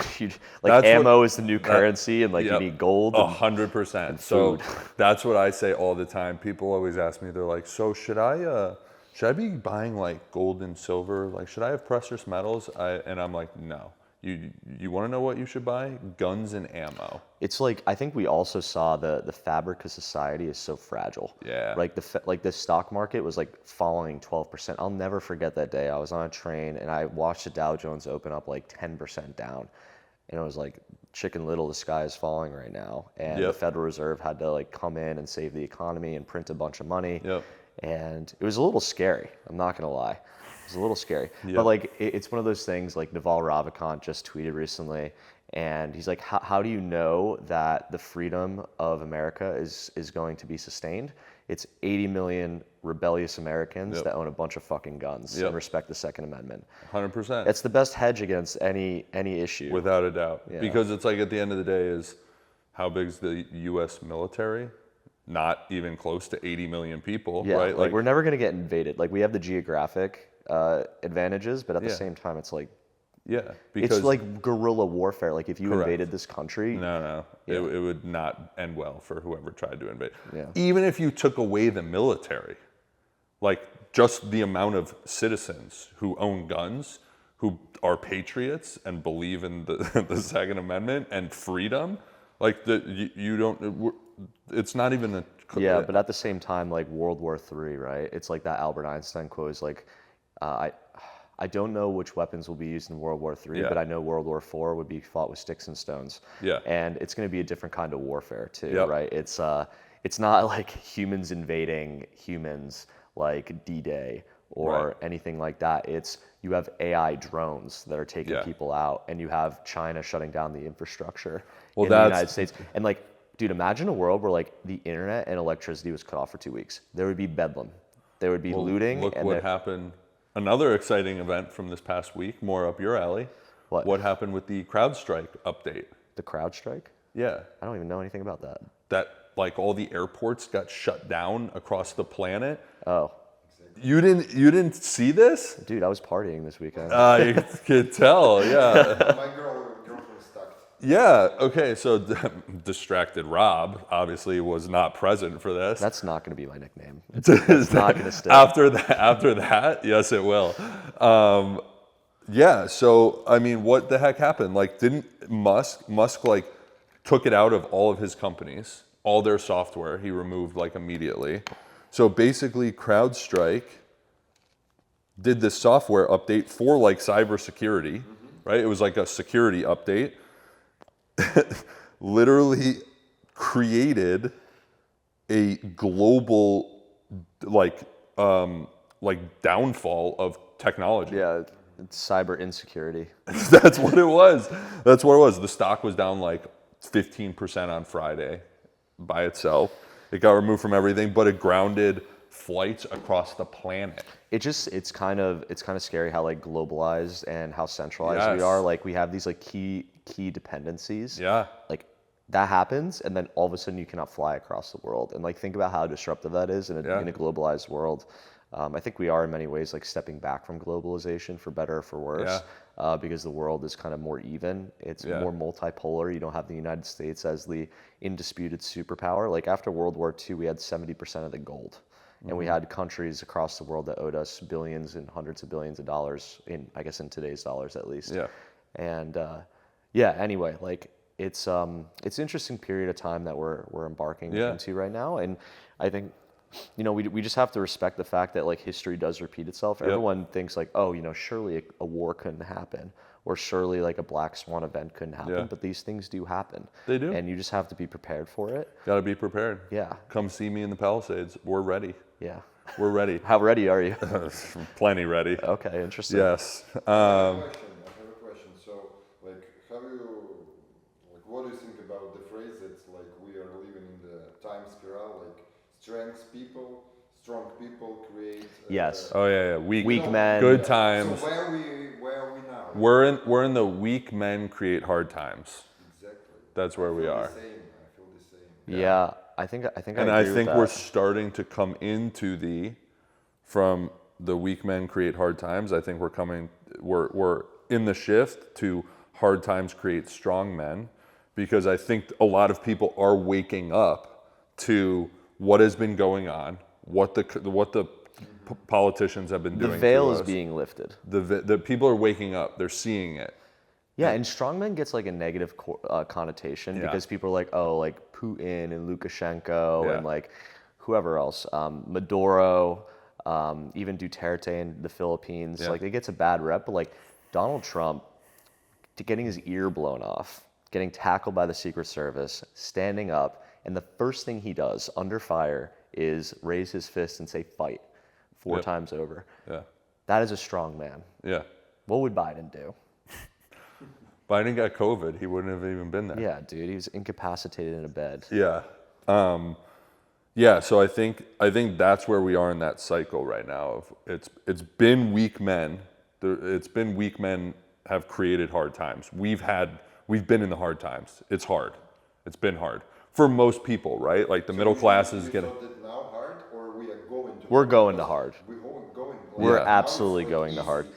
Ammo is the new currency, and like you need gold. 100%. So that's what I say all the time. People always ask me, they're like, so should I should I be buying like gold and silver? Like, should I have precious metals? And I'm like, no. You want to know what you should buy? Guns and ammo. It's like, I think we also saw the fabric of society is so fragile. Yeah. Like the stock market was like falling 12%. I'll never forget that day. I was on a train and I watched the Dow Jones open up like 10% down. And it was like, Chicken Little, the sky is falling right now. And the Federal Reserve had to like come in and save the economy and print a bunch of money. Yep. And it was a little scary. I'm not gonna lie. It was a little scary. But like, it's one of those things, like Naval Ravikant just tweeted recently, and he's like, how do you know that the freedom of America is going to be sustained? It's 80 million rebellious Americans that own a bunch of fucking guns and respect the Second Amendment. 100%. That's the best hedge against any issue. Without a doubt. Yeah. Because it's like, at the end of the day, is how big's the U.S. military? Not even close to 80 million people, right? Like we're never gonna get invaded. Like we have the geographic advantages, but at the same time, it's like, because it's like guerrilla warfare. Like if you Correct. invaded this country, it would not end well for whoever tried to invade. Yeah. Even if you took away the military, like just the amount of citizens who own guns, who are patriots and believe in the Second Amendment and freedom, like you don't. It's not even a. Yeah, but at the same time, like World War III, right? It's like that Albert Einstein quote is like, I don't know which weapons will be used in World War III, but I know World War IV would be fought with sticks and stones. Yeah. And it's going to be a different kind of warfare too, right? It's not like humans invading humans like D-Day or anything like that. It's you have AI drones that are taking people out, and you have China shutting down the infrastructure in the United States. And like, dude, imagine a world where like the internet and electricity was cut off for 2 weeks. There would be bedlam. There would be looting. Look what happened. Another exciting event from this past week, more up your alley. What happened with the CrowdStrike update? The CrowdStrike? Yeah. I don't even know anything about that. That like all the airports got shut down across the planet. Oh. You didn't see this? Dude, I was partying this weekend. You could tell, yeah. My girlfriend stuck. Yeah, okay, so Distracted Rob obviously was not present for this. That's not going to be my nickname. It's not going to stay. After that, yes, it will. Yeah, so, I mean, what the heck happened? Like, didn't Musk like, took it out of all of his companies, all their software, he removed, like, immediately. So basically, CrowdStrike did this software update for, like, cybersecurity, right? It was like a security update. Literally created a global like downfall of technology. Yeah, it's cyber insecurity. That's what it was. That's what it was. The stock was down like 15% on Friday by itself. It got removed from everything, but it grounded flights across the planet. It's kind of scary how like globalized and how centralized we are. Like we have these like key dependencies. Yeah. Like that happens, and then all of a sudden you cannot fly across the world. And like think about how disruptive that is in a globalized world. I think we are in many ways like stepping back from globalization for better or for worse, because the world is kind of more even. It's more multipolar. You don't have the United States as the indisputed superpower. Like after World War II, we had 70% of the gold. And we had countries across the world that owed us billions and hundreds of billions of dollars in in today's dollars at least. Yeah. And anyway, like it's an interesting period of time that we're embarking into right now. And I think, we just have to respect the fact that like history does repeat itself. Everyone thinks like, oh, surely a war couldn't happen, or surely like a black swan event couldn't happen, but these things do happen. They do. And you just have to be prepared for it. Got to be prepared. Yeah. Come see me in the Palisades. We're ready. Yeah. We're ready. How ready are you? Plenty ready. Okay, interesting. Yes. I have a question. So, like, what do you think about the phrase that's like we are living in the time spiral, like strong people create. Yes. Oh yeah. Weak men. Good times. So where are we now? We're in the weak men create hard times. Exactly. That's where we are. I feel the same. Yeah, I think And I I agree think with we're that. starting to come into from the weak men create hard times. I think we're in the shift to hard times create strong men, because I think a lot of people are waking up to what has been going on, what the politicians have been doing The veil to is us. being lifted. The people are waking up. They're seeing it. Yeah, and strongman gets like a negative connotation Yeah. because people are like, oh, like Putin and Lukashenko Yeah. and like whoever else, Maduro, even Duterte in the Philippines. Yeah. Like it gets a bad rep, but like Donald Trump, getting his ear blown off, getting tackled by the Secret Service, standing up, and the first thing he does under fire is raise his fist and say fight 4 Yep. times over. Yeah. That is a strong man. Yeah. What would Biden do? Biden got COVID. He wouldn't have even been there. Yeah, dude, he was incapacitated in a bed. Yeah. Yeah, so I think that's where we are in that cycle right now. It's been weak men. It's been weak men have created hard times. We've been in the hard times. It's hard. It's been hard for most people, right? Like the middle class is getting. Is it now hard, or we are going to? We're going to hard. We're Yeah. absolutely going to hard.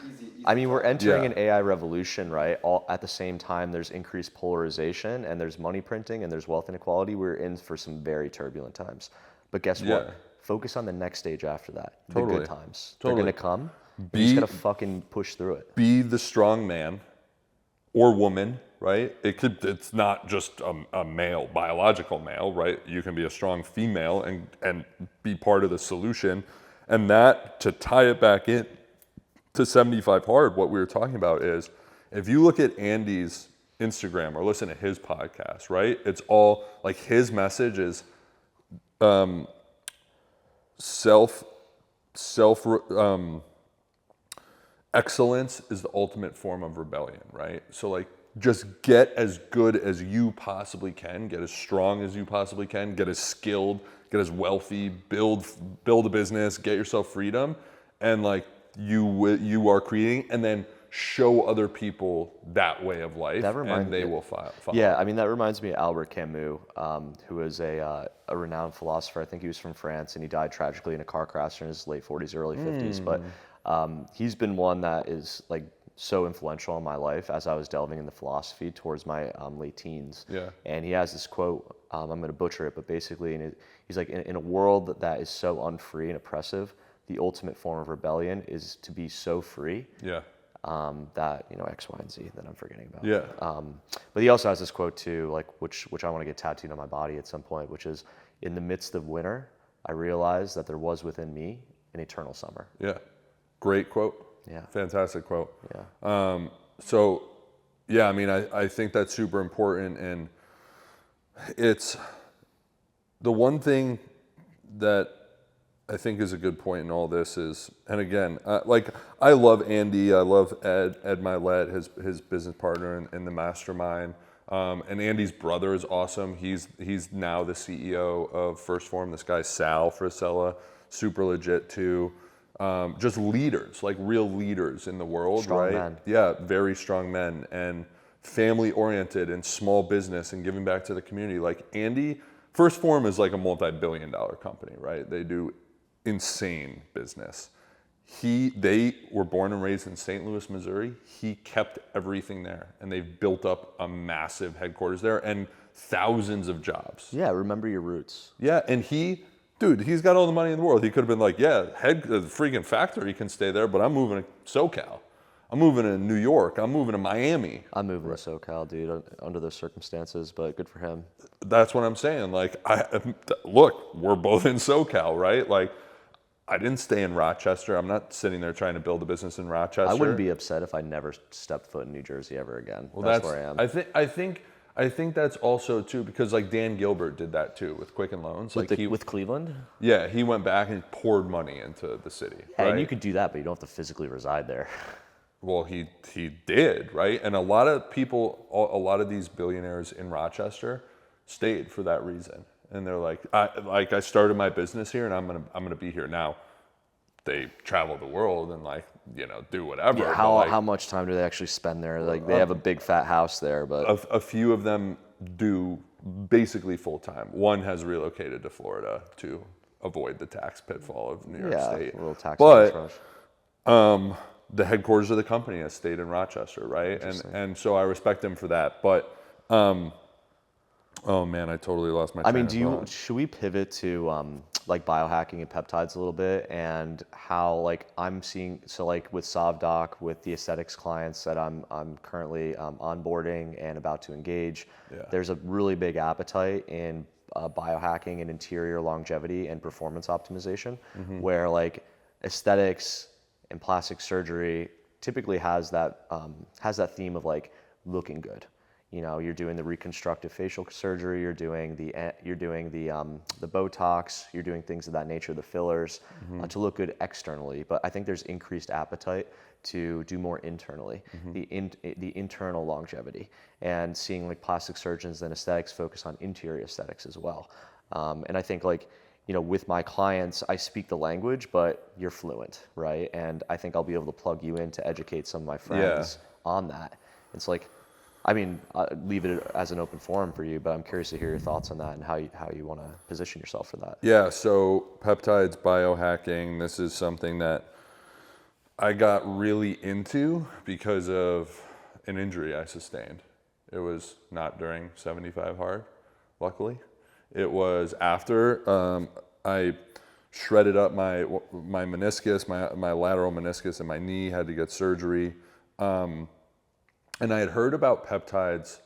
I mean, we're entering Yeah. an AI revolution, right? All at the same time, there's increased polarization and there's money printing and there's wealth inequality. We're in for some very turbulent times. But guess Yeah. what? Focus on the next stage after that. The Totally. good times. Totally. They're gonna come. You just gotta fucking push through it. Be the strong man or woman, right? It's not just a male, biological male, right? You can be a strong female and be part of the solution. And that, to tie it back in to 75 Hard, what we were talking about is, if you look at Andy's Instagram or listen to his podcast, right? It's all like his message is excellence is the ultimate form of rebellion, right? So like just get as good as you possibly can, get as strong as you possibly can, get as skilled, get as wealthy, build a business, get yourself freedom, and like you are creating, and then show other people that way of life, and they will follow. Yeah, I mean, that reminds me of Albert Camus, who is a renowned philosopher. I think he was from France, and he died tragically in a car crash in his late 40s, early 50s. But he's been one that is like so influential in my life as I was delving into philosophy towards my late teens. Yeah. And he has this quote, I'm going to butcher it, but basically he's like, in a world that is so unfree and oppressive, the ultimate form of rebellion is to be so free. Yeah. That X, Y, and Z that I'm forgetting about. Yeah. But he also has this quote too, like which I want to get tattooed on my body at some point, which is, "In the midst of winter, I realized that there was within me an eternal summer." Yeah. Great quote. Yeah. Fantastic quote. Yeah. So, yeah, I mean, I think that's super important, and it's the one thing that I think is a good point in all this is, and again, I love Andy, I love Ed Milet, his business partner in the mastermind, and Andy's brother is awesome. He's now the CEO of First Form. This guy Sal Frisella, super legit too. Just leaders, like real leaders in the world, Strong right? men. Yeah, very strong men, and family oriented and small business and giving back to the community. Like Andy, First Form is like a multi-billion-dollar company, right? They do insane business. They were born and raised in St. Louis, Missouri. He kept everything there, and they've built up a massive headquarters there and thousands of jobs. Yeah, remember your roots. Yeah, and he's got all the money in the world. He could have been like, yeah, the freaking factory can stay there, but I'm moving to SoCal. I'm moving to New York. I'm moving to Miami. I'm moving to SoCal, dude, under those circumstances, but good for him. That's what I'm saying. Like, look, we're both in SoCal, right? Like, I didn't stay in Rochester. I'm not sitting there trying to build a business in Rochester. I wouldn't be upset if I never stepped foot in New Jersey ever again. Well, that's where I am. I think that's also too, because like Dan Gilbert did that too with Quicken Loans. With Cleveland? Yeah, he went back and poured money into the city. Yeah, right? and you could do that, but you don't have to physically reside there. Well, he did, right? And a lot of people, a lot of these billionaires in Rochester stayed for that reason. And they're like, I started my business here, and I'm gonna be here now. They travel the world and do whatever. Yeah, how much time do they actually spend there? Like they have a big fat house there, but a few of them do basically full time. One has relocated to Florida to avoid the tax pitfall of New York State. A little tax but the headquarters of the company has stayed in Rochester, right? And so I respect them for that. But oh man, I totally lost my train of thought. Should we pivot to like biohacking and peptides a little bit, and how like I'm seeing, so like with SovDoc, with the aesthetics clients that I'm currently onboarding and about to engage, there's a really big appetite in biohacking and interior longevity and performance optimization, where like aesthetics and plastic surgery typically has that theme of like looking good. You know, you're doing the reconstructive facial surgery, you're doing the Botox, you're doing things of that nature, the fillers, to look good externally. But I think there's increased appetite to do more internally, the internal longevity, and seeing like plastic surgeons and aesthetics focus on interior aesthetics as well. And I think like, you know, with my clients, I speak the language, but you're fluent, right? And I think I'll be able to plug you in to educate some of my friends on that. It's like, I mean, leave it as an open forum for you, but I'm curious to hear your thoughts on that and how you want to position yourself for that. Yeah, so peptides, biohacking, this is something that I got really into because of an injury I sustained. It was not during 75 hard, luckily. It was after I shredded up my meniscus, my lateral meniscus in my knee, had to get surgery. And I had heard about peptides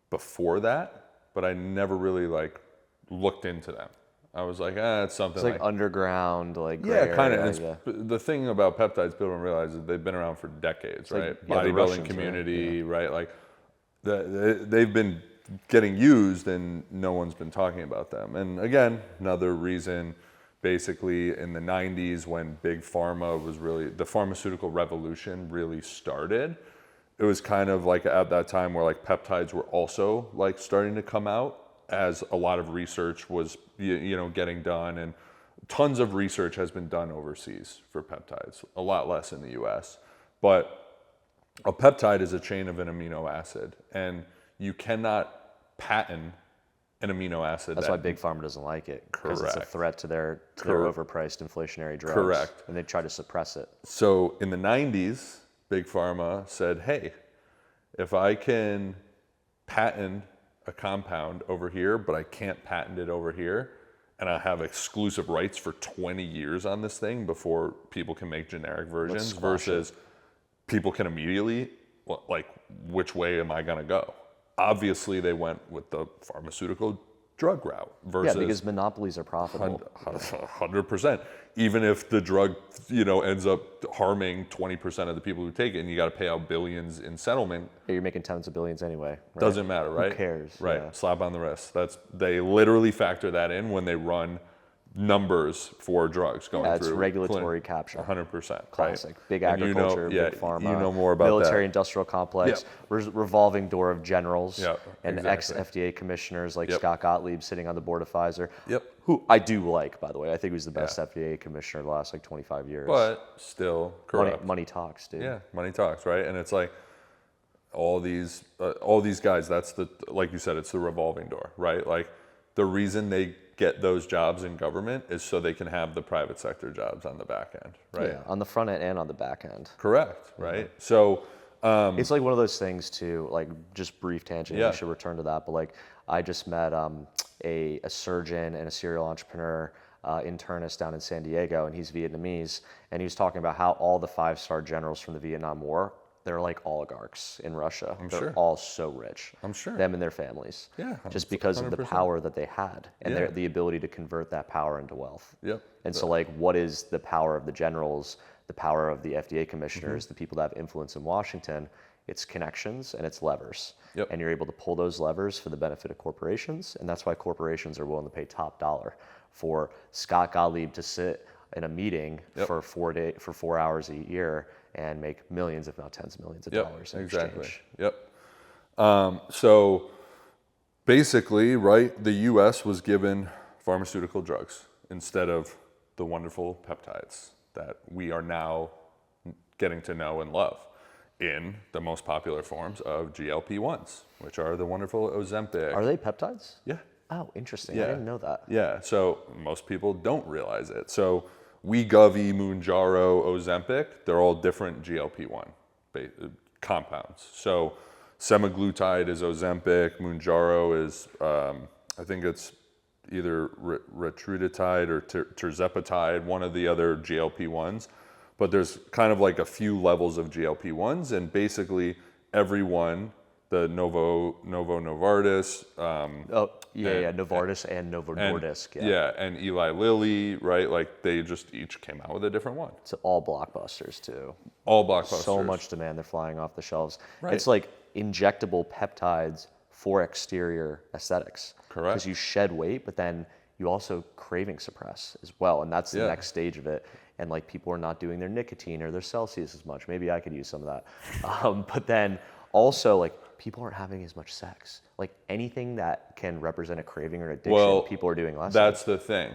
before that, but I never really like looked into them. I was like, it's something It's like underground, like gray yeah, kind of. area, The thing about peptides people don't realize is they've been around for decades, right? the Bodybuilding Russians, community, right? Like they've been getting used and no one's been talking about them. And again, another reason, basically in the 90s when big pharma was really, the pharmaceutical revolution really started, it was kind of like at that time where like peptides were also like starting to come out, as a lot of research was getting done, and tons of research has been done overseas for peptides, a lot less in the US. But a peptide is a chain of an amino acid, and you cannot patent an amino acid. That's why Big Pharma doesn't like it, because it's a threat to their overpriced inflationary drugs. Correct. And they try to suppress it. So in the 90s, Big Pharma said, hey, if I can patent a compound over here, but I can't patent it over here, and I have exclusive rights for 20 years on this thing before people can make generic versions, versus people can immediately, like, which way am I gonna go? Obviously they went with the pharmaceutical drug route versus... Yeah, because monopolies are profitable. 100%. Even if the drug, ends up harming 20% of the people who take it, and you got to pay out billions in settlement. Yeah, you're making tens of billions anyway. Right? Doesn't matter, right? Who cares? Right. Yeah. Slap on the wrist. They literally factor that in when they run numbers for drugs going through. It's regulatory capture. 100%. Classic. Right? Big agriculture, big pharma. You know more about military that. industrial complex, revolving door of generals, and exactly. ex-FDA commissioners like Yep. Scott Gottlieb sitting on the board of Pfizer. Yep. Who I do like, by the way. I think he was the best FDA commissioner of the last 25 years. But still, correct. Money talks, dude. Yeah, money talks, right? And it's like all these guys, that's like you said, it's the revolving door, right? Like the reason they get those jobs in government is so they can have the private sector jobs on the back end, right? Yeah, on the front end and on the back end. Correct, right? So it's like one of those things too, like just brief tangent, we should return to that, but like I just met a surgeon and a serial entrepreneur internist down in San Diego, and he's Vietnamese, and he was talking about how all the 5-star generals from the Vietnam War, they're like oligarchs in Russia. They're all so rich. I'm sure. Them and their families. Yeah. Just because of the 100%. power that they had and the ability to convert that power into wealth. Yep. And so like, what is the power of the generals, the power of the FDA commissioners, the people that have influence in Washington? It's connections and it's levers. Yep. And you're able to pull those levers for the benefit of corporations. And that's why corporations are willing to pay top dollar for Scott Gottlieb to sit in a meeting for 4 hours a year and make millions, if not tens of millions of dollars in exchange. Yep. So basically, right, the US was given pharmaceutical drugs instead of the wonderful peptides that we are now getting to know and love in the most popular forms of GLP-1s, which are the wonderful Ozempic. Are they peptides? Yeah. Oh, interesting. I didn't know that. Yeah, so most people don't realize it. So Wegovy, Mounjaro, Ozempic, they're all different GLP-1 compounds. So semaglutide is Ozempic, Mounjaro is, I think it's either retatrutide or tirzepatide, one of the other GLP-1s. But there's kind of like a few levels of GLP-1s, and basically everyone, the Novartis, Novartis and Novo Nordisk. and Eli Lilly, right? Like they just each came out with a different one. It's all blockbusters too. All blockbusters. So much demand, they're flying off the shelves. Right. It's like injectable peptides for exterior aesthetics. Correct. Because you shed weight, but then you also craving suppress as well, and that's the next stage of it. And like people are not doing their nicotine or their Celsius as much. Maybe I could use some of that. But then also like people aren't having as much sex. Like anything that can represent a craving or an addiction, people are doing less. That's the thing.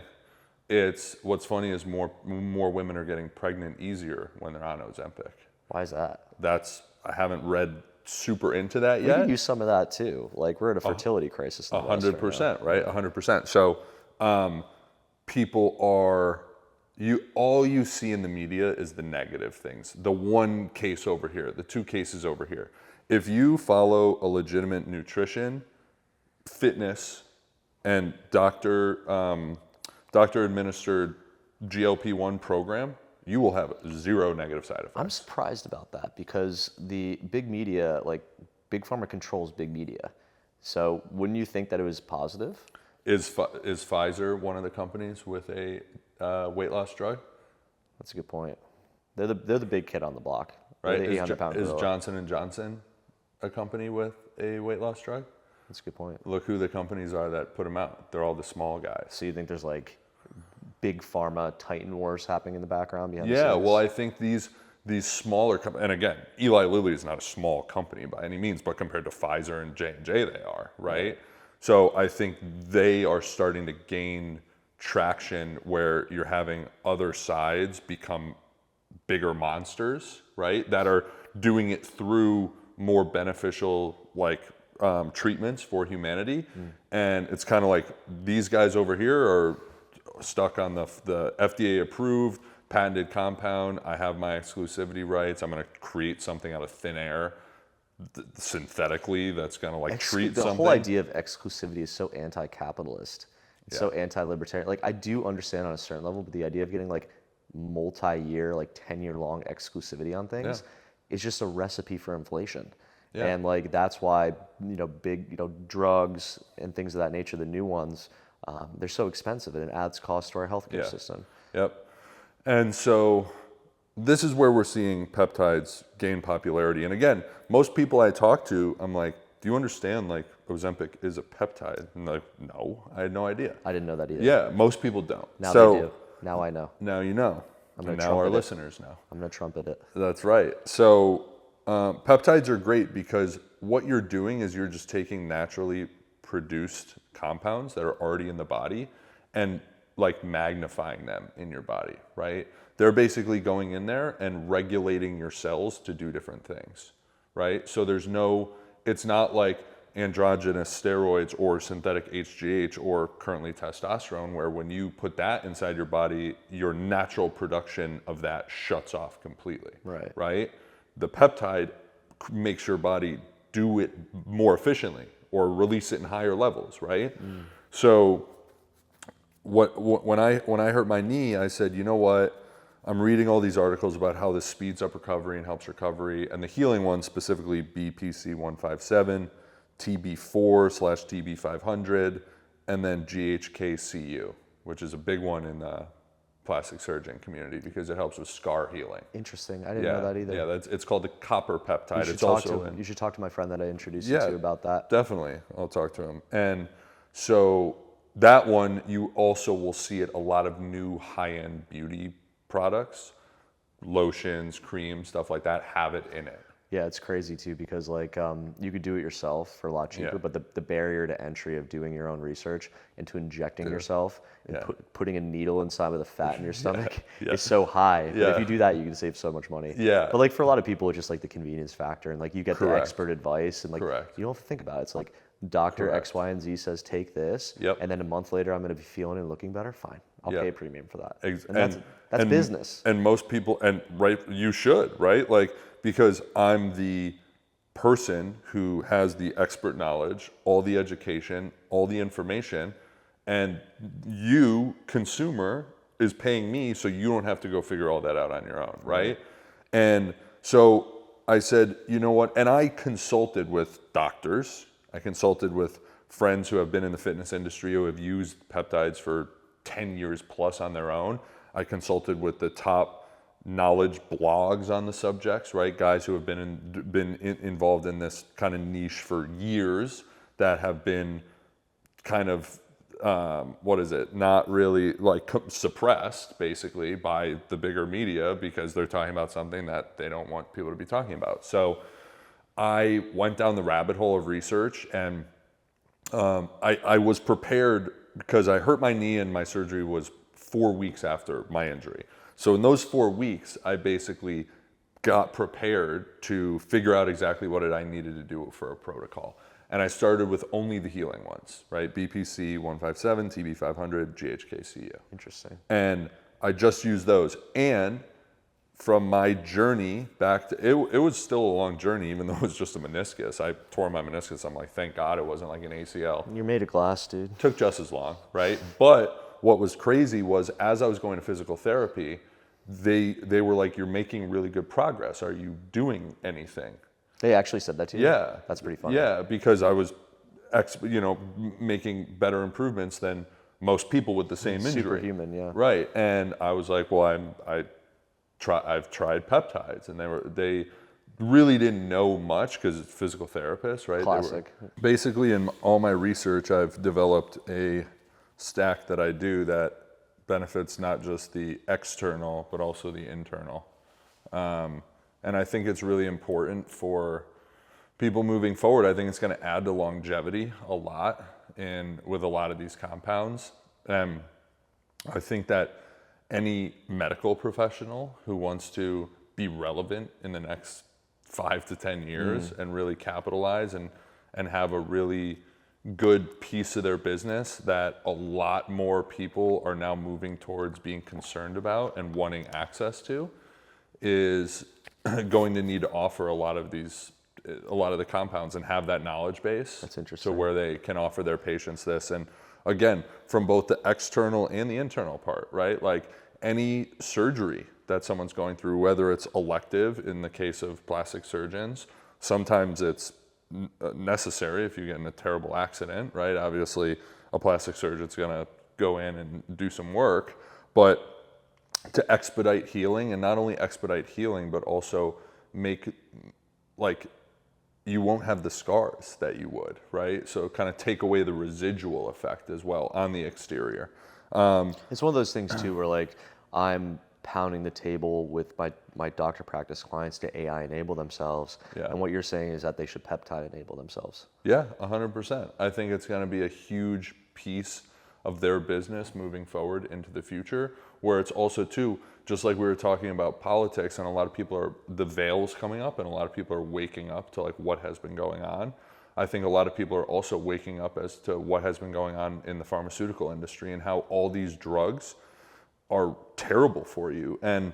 It's what's funny is more women are getting pregnant easier when they're on Ozempic. Why is that? I haven't read super into that We yet. could use some of that too. Like we're at a fertility crisis. 100%, right? 100%. So people are, all you see in the media is the negative things. The one case over here, the two cases over here. If you follow a legitimate nutrition, fitness, and doctor administered GLP-1 program, you will have zero negative side effects. I'm surprised about that because the big media, like Big Pharma controls big media. So wouldn't you think that it was positive? Is Pfizer one of the companies with a weight loss drug? That's a good point. They're the big kid on the block. Right? The 800-pound Is gorilla. Johnson & Johnson a company with a weight loss drug? That's a good point. Look who the companies are that put them out. They're all the small guys. So you think there's like big pharma Titan wars happening in the background behind the Yeah, scenes? well, I think these smaller companies, and again, Eli Lilly is not a small company by any means, but compared to Pfizer and J&J, they are, right? So I think they are starting to gain traction where you're having other sides become bigger monsters, right? That are doing it through more beneficial, like, treatments for humanity. And it's kind of like these guys over here are stuck on the FDA approved patented compound. I have my exclusivity rights. I'm going to create something out of thin air synthetically that's going to like treat the something. whole idea of exclusivity is so anti-capitalist. It's so anti-libertarian. Like I do understand on a certain level, but the idea of getting like multi-year, like 10-year long exclusivity on things is just a recipe for inflation. And like that's why big drugs and things of that nature, the new ones, they're so expensive and it adds cost to our healthcare system. Yep. And so this is where we're seeing peptides gain popularity. And again, most people I talk to, I'm like, do you understand like Ozempic is a peptide? And they're like, no, I had no idea. I didn't know that either. Yeah, most people don't. Now so, they do. Now I know. Now you know. And now our listeners know. I'm going to trumpet it. That's right. So peptides are great because what you're doing is you're just taking naturally produced compounds that are already in the body and like magnifying them in your body, right? They're basically going in there and regulating your cells to do different things, right? So it's not like androgenous steroids or synthetic HGH or currently testosterone, where when you put that inside your body, your natural production of that shuts off completely, right? The peptide makes your body do it more efficiently or release it in higher levels, right? So when I hurt my knee, I said, you know what? I'm reading all these articles about how this speeds up recovery and helps recovery, and the healing one, specifically BPC-157, TB4/TB500, and then GHK-Cu, which is a big one in the plastic surgeon community because it helps with scar healing. Interesting. I didn't know that either. Yeah, it's called the copper peptide. You should talk to my friend that I introduced you to about that. Definitely. I'll talk to him. And so that one, you also will see it a lot of new high-end beauty products, lotions, creams, stuff like that have it in it. Yeah, it's crazy too because like you could do it yourself for a lot cheaper, but the barrier to entry of doing your own research into injecting yourself and putting a needle inside of the fat in your stomach is so high. But if you do that, you can save so much money. Yeah. But like for a lot of people, it's just like the convenience factor and like you get the expert advice and like you don't have to think about it. It's like Dr. X, Y, and Z says take this, and then a month later I'm going to be feeling and looking better. Fine, I'll pay a premium for that. And that's business. And most people, you should, right? Like, because I'm the person who has the expert knowledge, all the education, all the information, and you, consumer, is paying me so you don't have to go figure all that out on your own, right? And so I said, you know what? And I consulted with doctors. I consulted with friends who have been in the fitness industry who have used peptides for 10 years plus on their own. I consulted with the top knowledge blogs on the subjects, right? Guys who have been involved in this kind of niche for years that have been kind of not really like suppressed basically by the bigger media because they're talking about something that they don't want people to be talking about. So I went down the rabbit hole of research, and I was prepared because I hurt my knee and my surgery was 4 weeks after my injury. So in those 4 weeks, I basically got prepared to figure out exactly what I needed to do for a protocol. And I started with only the healing ones, right? BPC 157, TB 500, GHK-CU. Interesting. And I just used those. And from my journey back to, it was still a long journey, even though it was just a meniscus. I tore my meniscus. I'm like, thank God it wasn't like an ACL. You're made of glass, dude. It took just as long, right? But what was crazy was as I was going to physical therapy, they were like, you're making really good progress. Are you doing anything? They actually said that to you? Yeah. That's pretty funny. Yeah, because I was, making better improvements than most people with the same injury. Superhuman, yeah. Right, and I was like, well, I've tried peptides, and they really didn't know much because it's physical therapists, right? Classic. Basically, in all my research, I've developed a stack that I do that benefits not just the external, but also the internal. And I think it's really important for people moving forward. I think it's going to add to longevity a lot with a lot of these compounds. I think that any medical professional who wants to be relevant in the next 5 to 10 years and really capitalize and have a really good piece of their business that a lot more people are now moving towards being concerned about and wanting access to is going to need to offer a lot of the compounds and have that knowledge base. That's interesting. So where they can offer their patients this. And again, from both the external and the internal part, right? Like any surgery that someone's going through, whether it's elective in the case of plastic surgeons, sometimes it's necessary if you get in a terrible accident, right? Obviously, a plastic surgeon's gonna go in and do some work, but to expedite healing, and not only expedite healing, but also make, like, you won't have the scars that you would, right? So kind of take away the residual effect as well on the exterior. It's one of those things too where like I'm pounding the table with my doctor practice clients to AI enable themselves. Yeah. And what you're saying is that they should peptide enable themselves. Yeah, 100%. I think it's going to be a huge piece of their business moving forward into the future, where it's also too, just like we were talking about politics, and a lot of people the veil's coming up and a lot of people are waking up to like what has been going on. I think a lot of people are also waking up as to what has been going on in the pharmaceutical industry and how all these drugs are terrible for you. And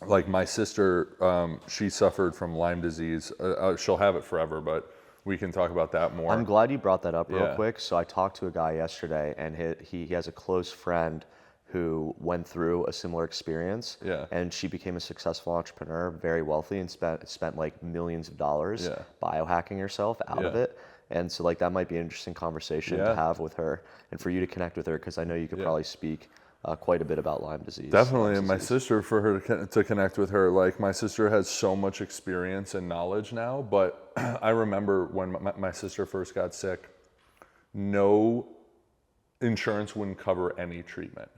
like my sister, she suffered from Lyme disease. She'll have it forever, but we can talk about that more. I'm glad you brought that up real Yeah. quick. So I talked to a guy yesterday, and he has a close friend who went through a similar experience. Yeah. And she became a successful entrepreneur, very wealthy, and spent like millions of dollars Yeah. biohacking herself out of Yeah. it. And so like that might be an interesting conversation Yeah. to have with her, and for you to connect with her, because I know you could Yeah. probably speak quite a bit about Lyme disease. Definitely, Lyme and my disease. sister, for her to connect with her, like my sister has so much experience and knowledge now, but I remember when my sister first got sick, no insurance wouldn't cover any treatment.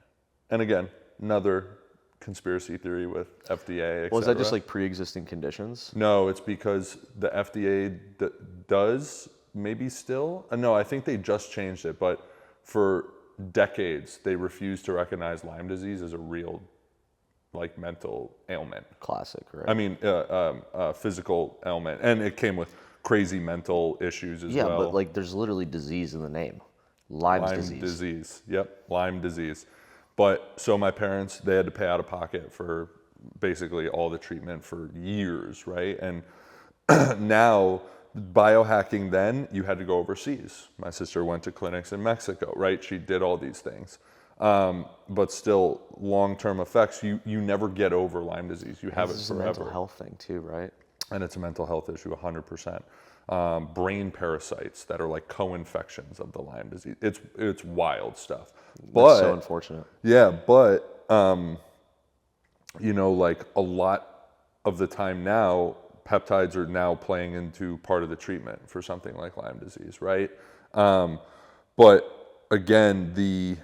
And again, another conspiracy theory with FDA, et Well, is that cetera. just like pre-existing conditions? No, it's because the FDA does maybe still. No, I think they just changed it, but for decades they refused to recognize Lyme disease as a real, like, mental ailment. Classic, right? I mean, physical ailment, and it came with crazy mental issues as yeah, well. but like there's literally disease in the name. Lyme's Lyme disease. Yep, Lyme disease. But so my parents, they had to pay out of pocket for basically all the treatment for years, right? And now biohacking then, you had to go overseas. My sister went to clinics in Mexico, right? She did all these things. But still, long-term effects, you never get over Lyme disease. You have it This is forever. a mental health thing too, right? And it's a mental health issue, 100%. Brain parasites that are like co-infections of the Lyme disease. It's wild stuff. But, That's so unfortunate. Yeah, but, you know, like a lot of the time now, peptides are now playing into part of the treatment for something like Lyme disease, right? But again, the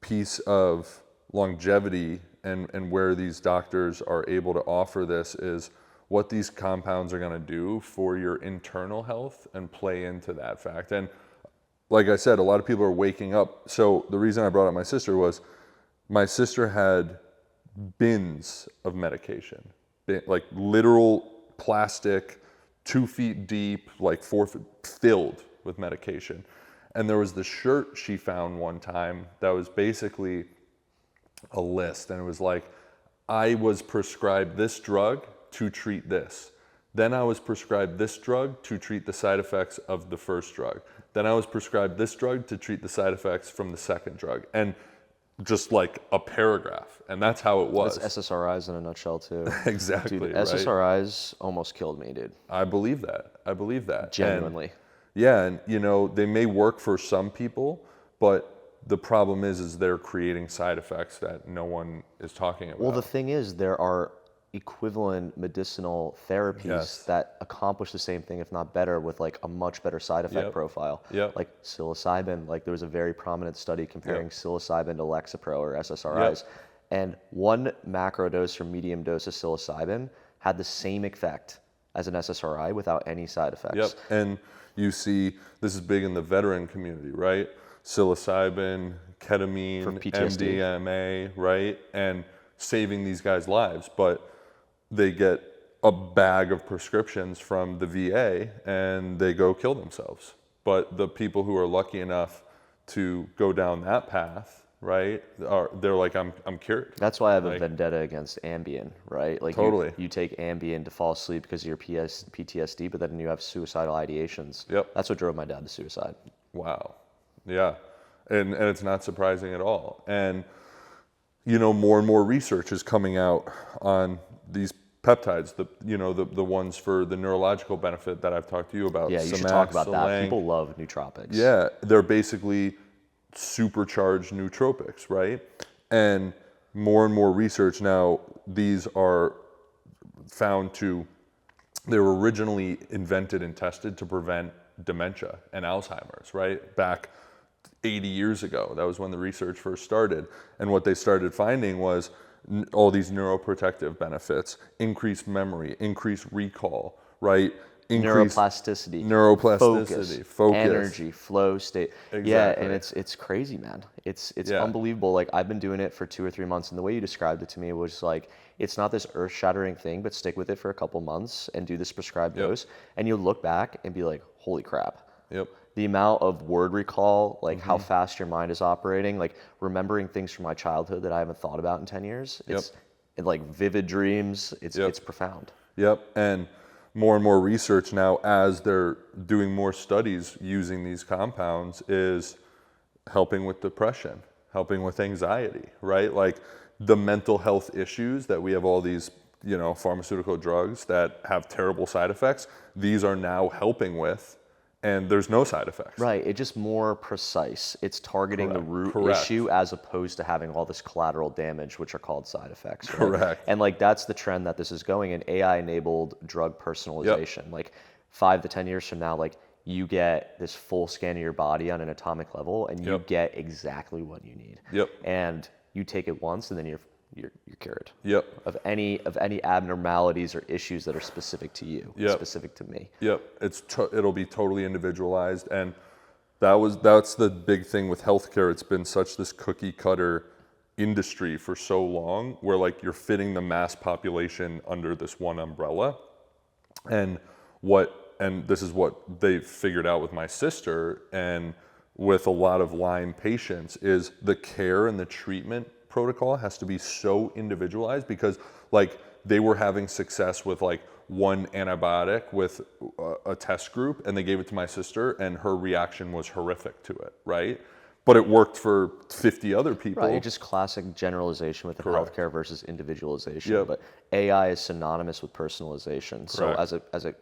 piece of longevity and where these doctors are able to offer this is what these compounds are going to do for your internal health and play into that fact. And like I said, a lot of people are waking up. So the reason I brought up my sister was my sister had bins of medication, like literal plastic, 2 feet deep, like 4 feet, filled with medication. And there was the shirt she found one time that was basically a list. And it was like, I was prescribed this drug to treat this. Then I was prescribed this drug to treat the side effects of the first drug. Then I was prescribed this drug to treat the side effects from the second drug. And just like a paragraph. And that's how it was. That's SSRIs in a nutshell too. Exactly, Dude, right? SSRIs almost killed me, dude. I believe that. I believe that. Genuinely. And you know, they may work for some people, but the problem is they're creating side effects that no one is talking about. Well, the thing is, there are equivalent medicinal therapies that accomplish the same thing, if not better, with like a much better side effect profile. Like psilocybin, like there was a very prominent study comparing psilocybin to Lexapro or SSRIs. And one macro dose or medium dose of psilocybin had the same effect as an SSRI without any side effects. And you see, this is big in the veteran community, right? Psilocybin, ketamine, For PTSD. MDMA, right? And saving these guys' lives. But they get a bag of prescriptions from the VA and they go kill themselves. But the people who are lucky enough to go down that path, right, they're like, I'm cured. That's why I have a vendetta against Ambien, right? Like Totally. you take Ambien to fall asleep because of your PTSD, but then you have suicidal ideations. That's what drove my dad to suicide. Wow. Yeah. And it's not surprising at all. And you know, more and more research is coming out on these peptides, the ones for the neurological benefit that I've talked to you about. Yeah, you should talk about that. People love nootropics. Yeah, they're basically supercharged nootropics, right? And more research now, these are found to, they were originally invented and tested to prevent dementia and Alzheimer's, right? Back 80 years ago. That was when the research first started. And what they started finding was all these neuroprotective benefits, increased memory, increased recall, right? Neuroplasticity, focus, energy, flow state. Exactly. Yeah, and it's crazy, man. It's unbelievable. Like I've been doing it for 2 or 3 months, and the way you described it to me was like, it's not this earth-shattering thing, but stick with it for a couple months and do this prescribed dose, and you'll look back and be like, holy crap. The amount of word recall, like how fast your mind is operating, like remembering things from my childhood that I haven't thought about in 10 years. It's like vivid dreams. It's profound. And more research now, as they're doing more studies using these compounds, is helping with depression, helping with anxiety, right? Like the mental health issues that we have, all these, you know, pharmaceutical drugs that have terrible side effects, these are now helping with. And there's no side effects. Right, it's just more precise. It's targeting the root issue as opposed to having all this collateral damage, which are called side effects. Right? Correct. And like that's the trend that this is going in, AI-enabled drug personalization. Like 5 to 10 years from now, like you get this full scan of your body on an atomic level, and you get exactly what you need. And you take it once, and then you're cured. Of any abnormalities or issues that are specific to you, specific to me. It'll be totally individualized, and that's the big thing with healthcare. It's been such this cookie cutter industry for so long, where like you're fitting the mass population under this one umbrella, and this is what they figured out with my sister and with a lot of Lyme patients, is the care and the treatment protocol has to be so individualized, because like they were having success with like one antibiotic with a test group, and they gave it to my sister, and her reaction was horrific to it, right? But it worked for 50 other people. Right, just classic generalization within Correct. healthcare versus individualization. Yep. But AI is synonymous with personalization. So Correct. as it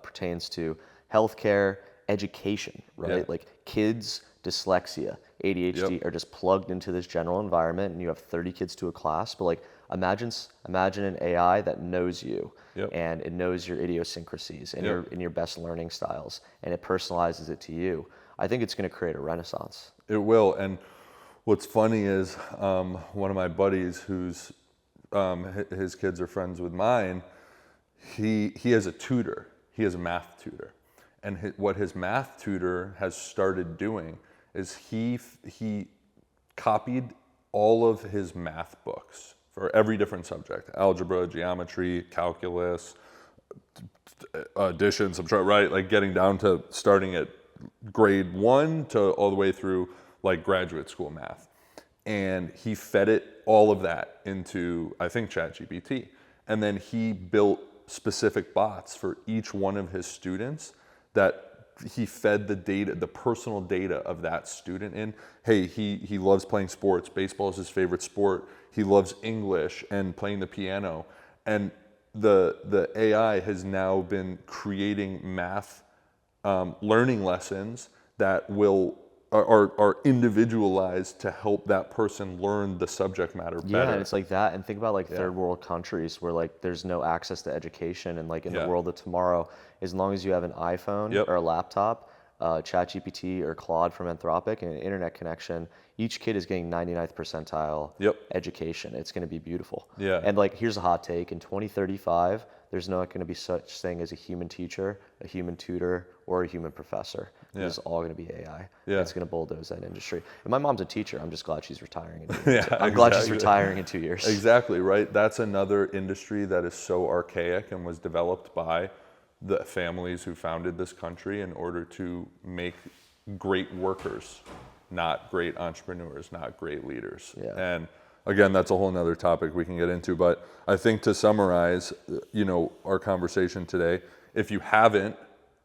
pertains to healthcare, education, right? Yeah. Like kids, dyslexia, ADHD Yep. are just plugged into this general environment, and you have 30 kids to a class. But like imagine an AI that knows you, Yep. and it knows your idiosyncrasies and Yep. your best learning styles, and it personalizes it to you. I think it's going to create a renaissance. It will. And what's funny is one of my buddies who's his kids are friends with mine, he has a tutor. He has a math tutor. And what his math tutor has started doing is he copied all of his math books for every different subject: algebra, geometry, calculus, addition, subtraction, right? Like getting down to starting at grade 1 to all the way through like graduate school math. And he fed it all of that into, I think, ChatGPT. And then he built specific bots for each one of his students that he fed the data, the personal data of that student in. Hey, he loves playing sports. Baseball is his favorite sport. He loves English and playing the piano. And the AI has now been creating math learning lessons that are individualized to help that person learn the subject matter better. Yeah, and it's like that. And think about like third world countries where like there's no access to education, and like in the world of tomorrow, as long as you have an iPhone Yep. or a laptop, ChatGPT or Claude from Anthropic, and an internet connection, each kid is getting 99th percentile Yep. education. It's going to be beautiful. Yeah. And like here's a hot take: in 2035, there's not going to be such thing as a human teacher, a human tutor, or a human professor. Yeah. It's all going to be AI. Yeah. It's going to bulldoze that industry. And my mom's a teacher. I'm just glad she's retiring. Yeah, Glad she's exactly. retiring in 2 years. Exactly, right? That's another industry that is so archaic and was developed by the families who founded this country in order to make great workers, not great entrepreneurs, not great leaders. Yeah. And again, that's a whole nother topic we can get into. But I think to summarize, our conversation today, if you haven't,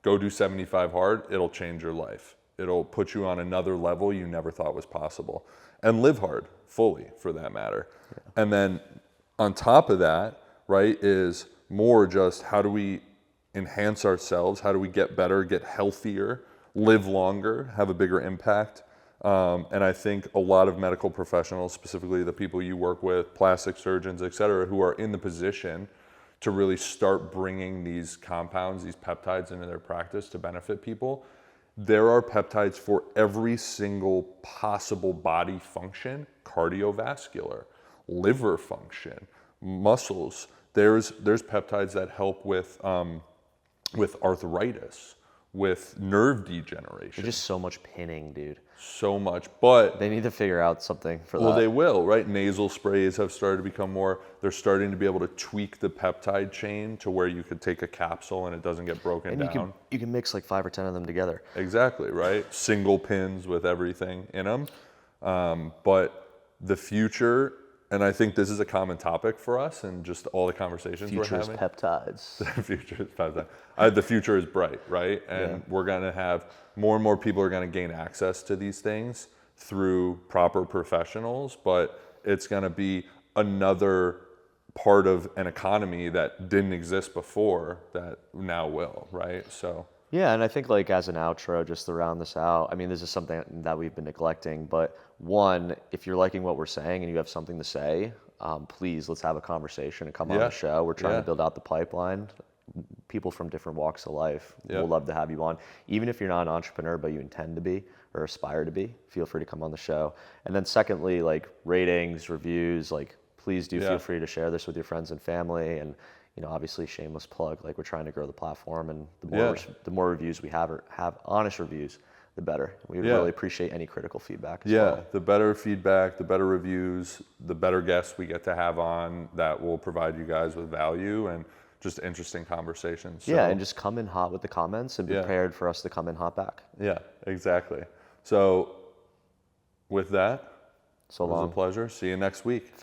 go do 75 hard. It'll change your life. It'll put you on another level you never thought was possible. And live hard, fully, for that matter. Yeah. And then on top of that, right, is more just how do we enhance ourselves? How do we get better, get healthier, live longer, have a bigger impact? And I think a lot of medical professionals, specifically the people you work with, plastic surgeons, et cetera, who are in the position to really start bringing these compounds, these peptides into their practice to benefit people. There are peptides for every single possible body function: cardiovascular, liver function, muscles. There's peptides that help with arthritis, with nerve degeneration. There's just so much pinning, dude. So much, but They need to figure out something for that. well, they will, right? Nasal sprays have started to become more, they're starting to be able to tweak the peptide chain to where you could take a capsule and it doesn't get broken and down. you can mix like 5 or 10 of them together. Exactly, right? Single pins with everything in them. But the future, and I think this is a common topic for us and just all the conversations Future we're is having. peptides. The future is peptide. The future is bright, right? And we're going to have more and more people are going to gain access to these things through proper professionals, but it's going to be another part of an economy that didn't exist before that now will, right? So Yeah, and I think like as an outro, just to round this out, I mean, this is something that we've been neglecting, but one, if you're liking what we're saying and you have something to say, please let's have a conversation and come on the show. We're trying to build out the pipeline. People from different walks of life. We'll love to have you on. Even if you're not an entrepreneur, but you intend to be or aspire to be, feel free to come on the show. And then secondly, like ratings, reviews, like please do feel free to share this with your friends and family. And obviously shameless plug, like we're trying to grow the platform, and the more reviews we have honest reviews, the better. We really appreciate any critical feedback as well. The better feedback, the better reviews, the better guests we get to have on that will provide you guys with value and just interesting conversations. So, and just come in hot with the comments and be prepared for us to come in hot back. Yeah, exactly. So with that, So it was long. a pleasure. See you next week.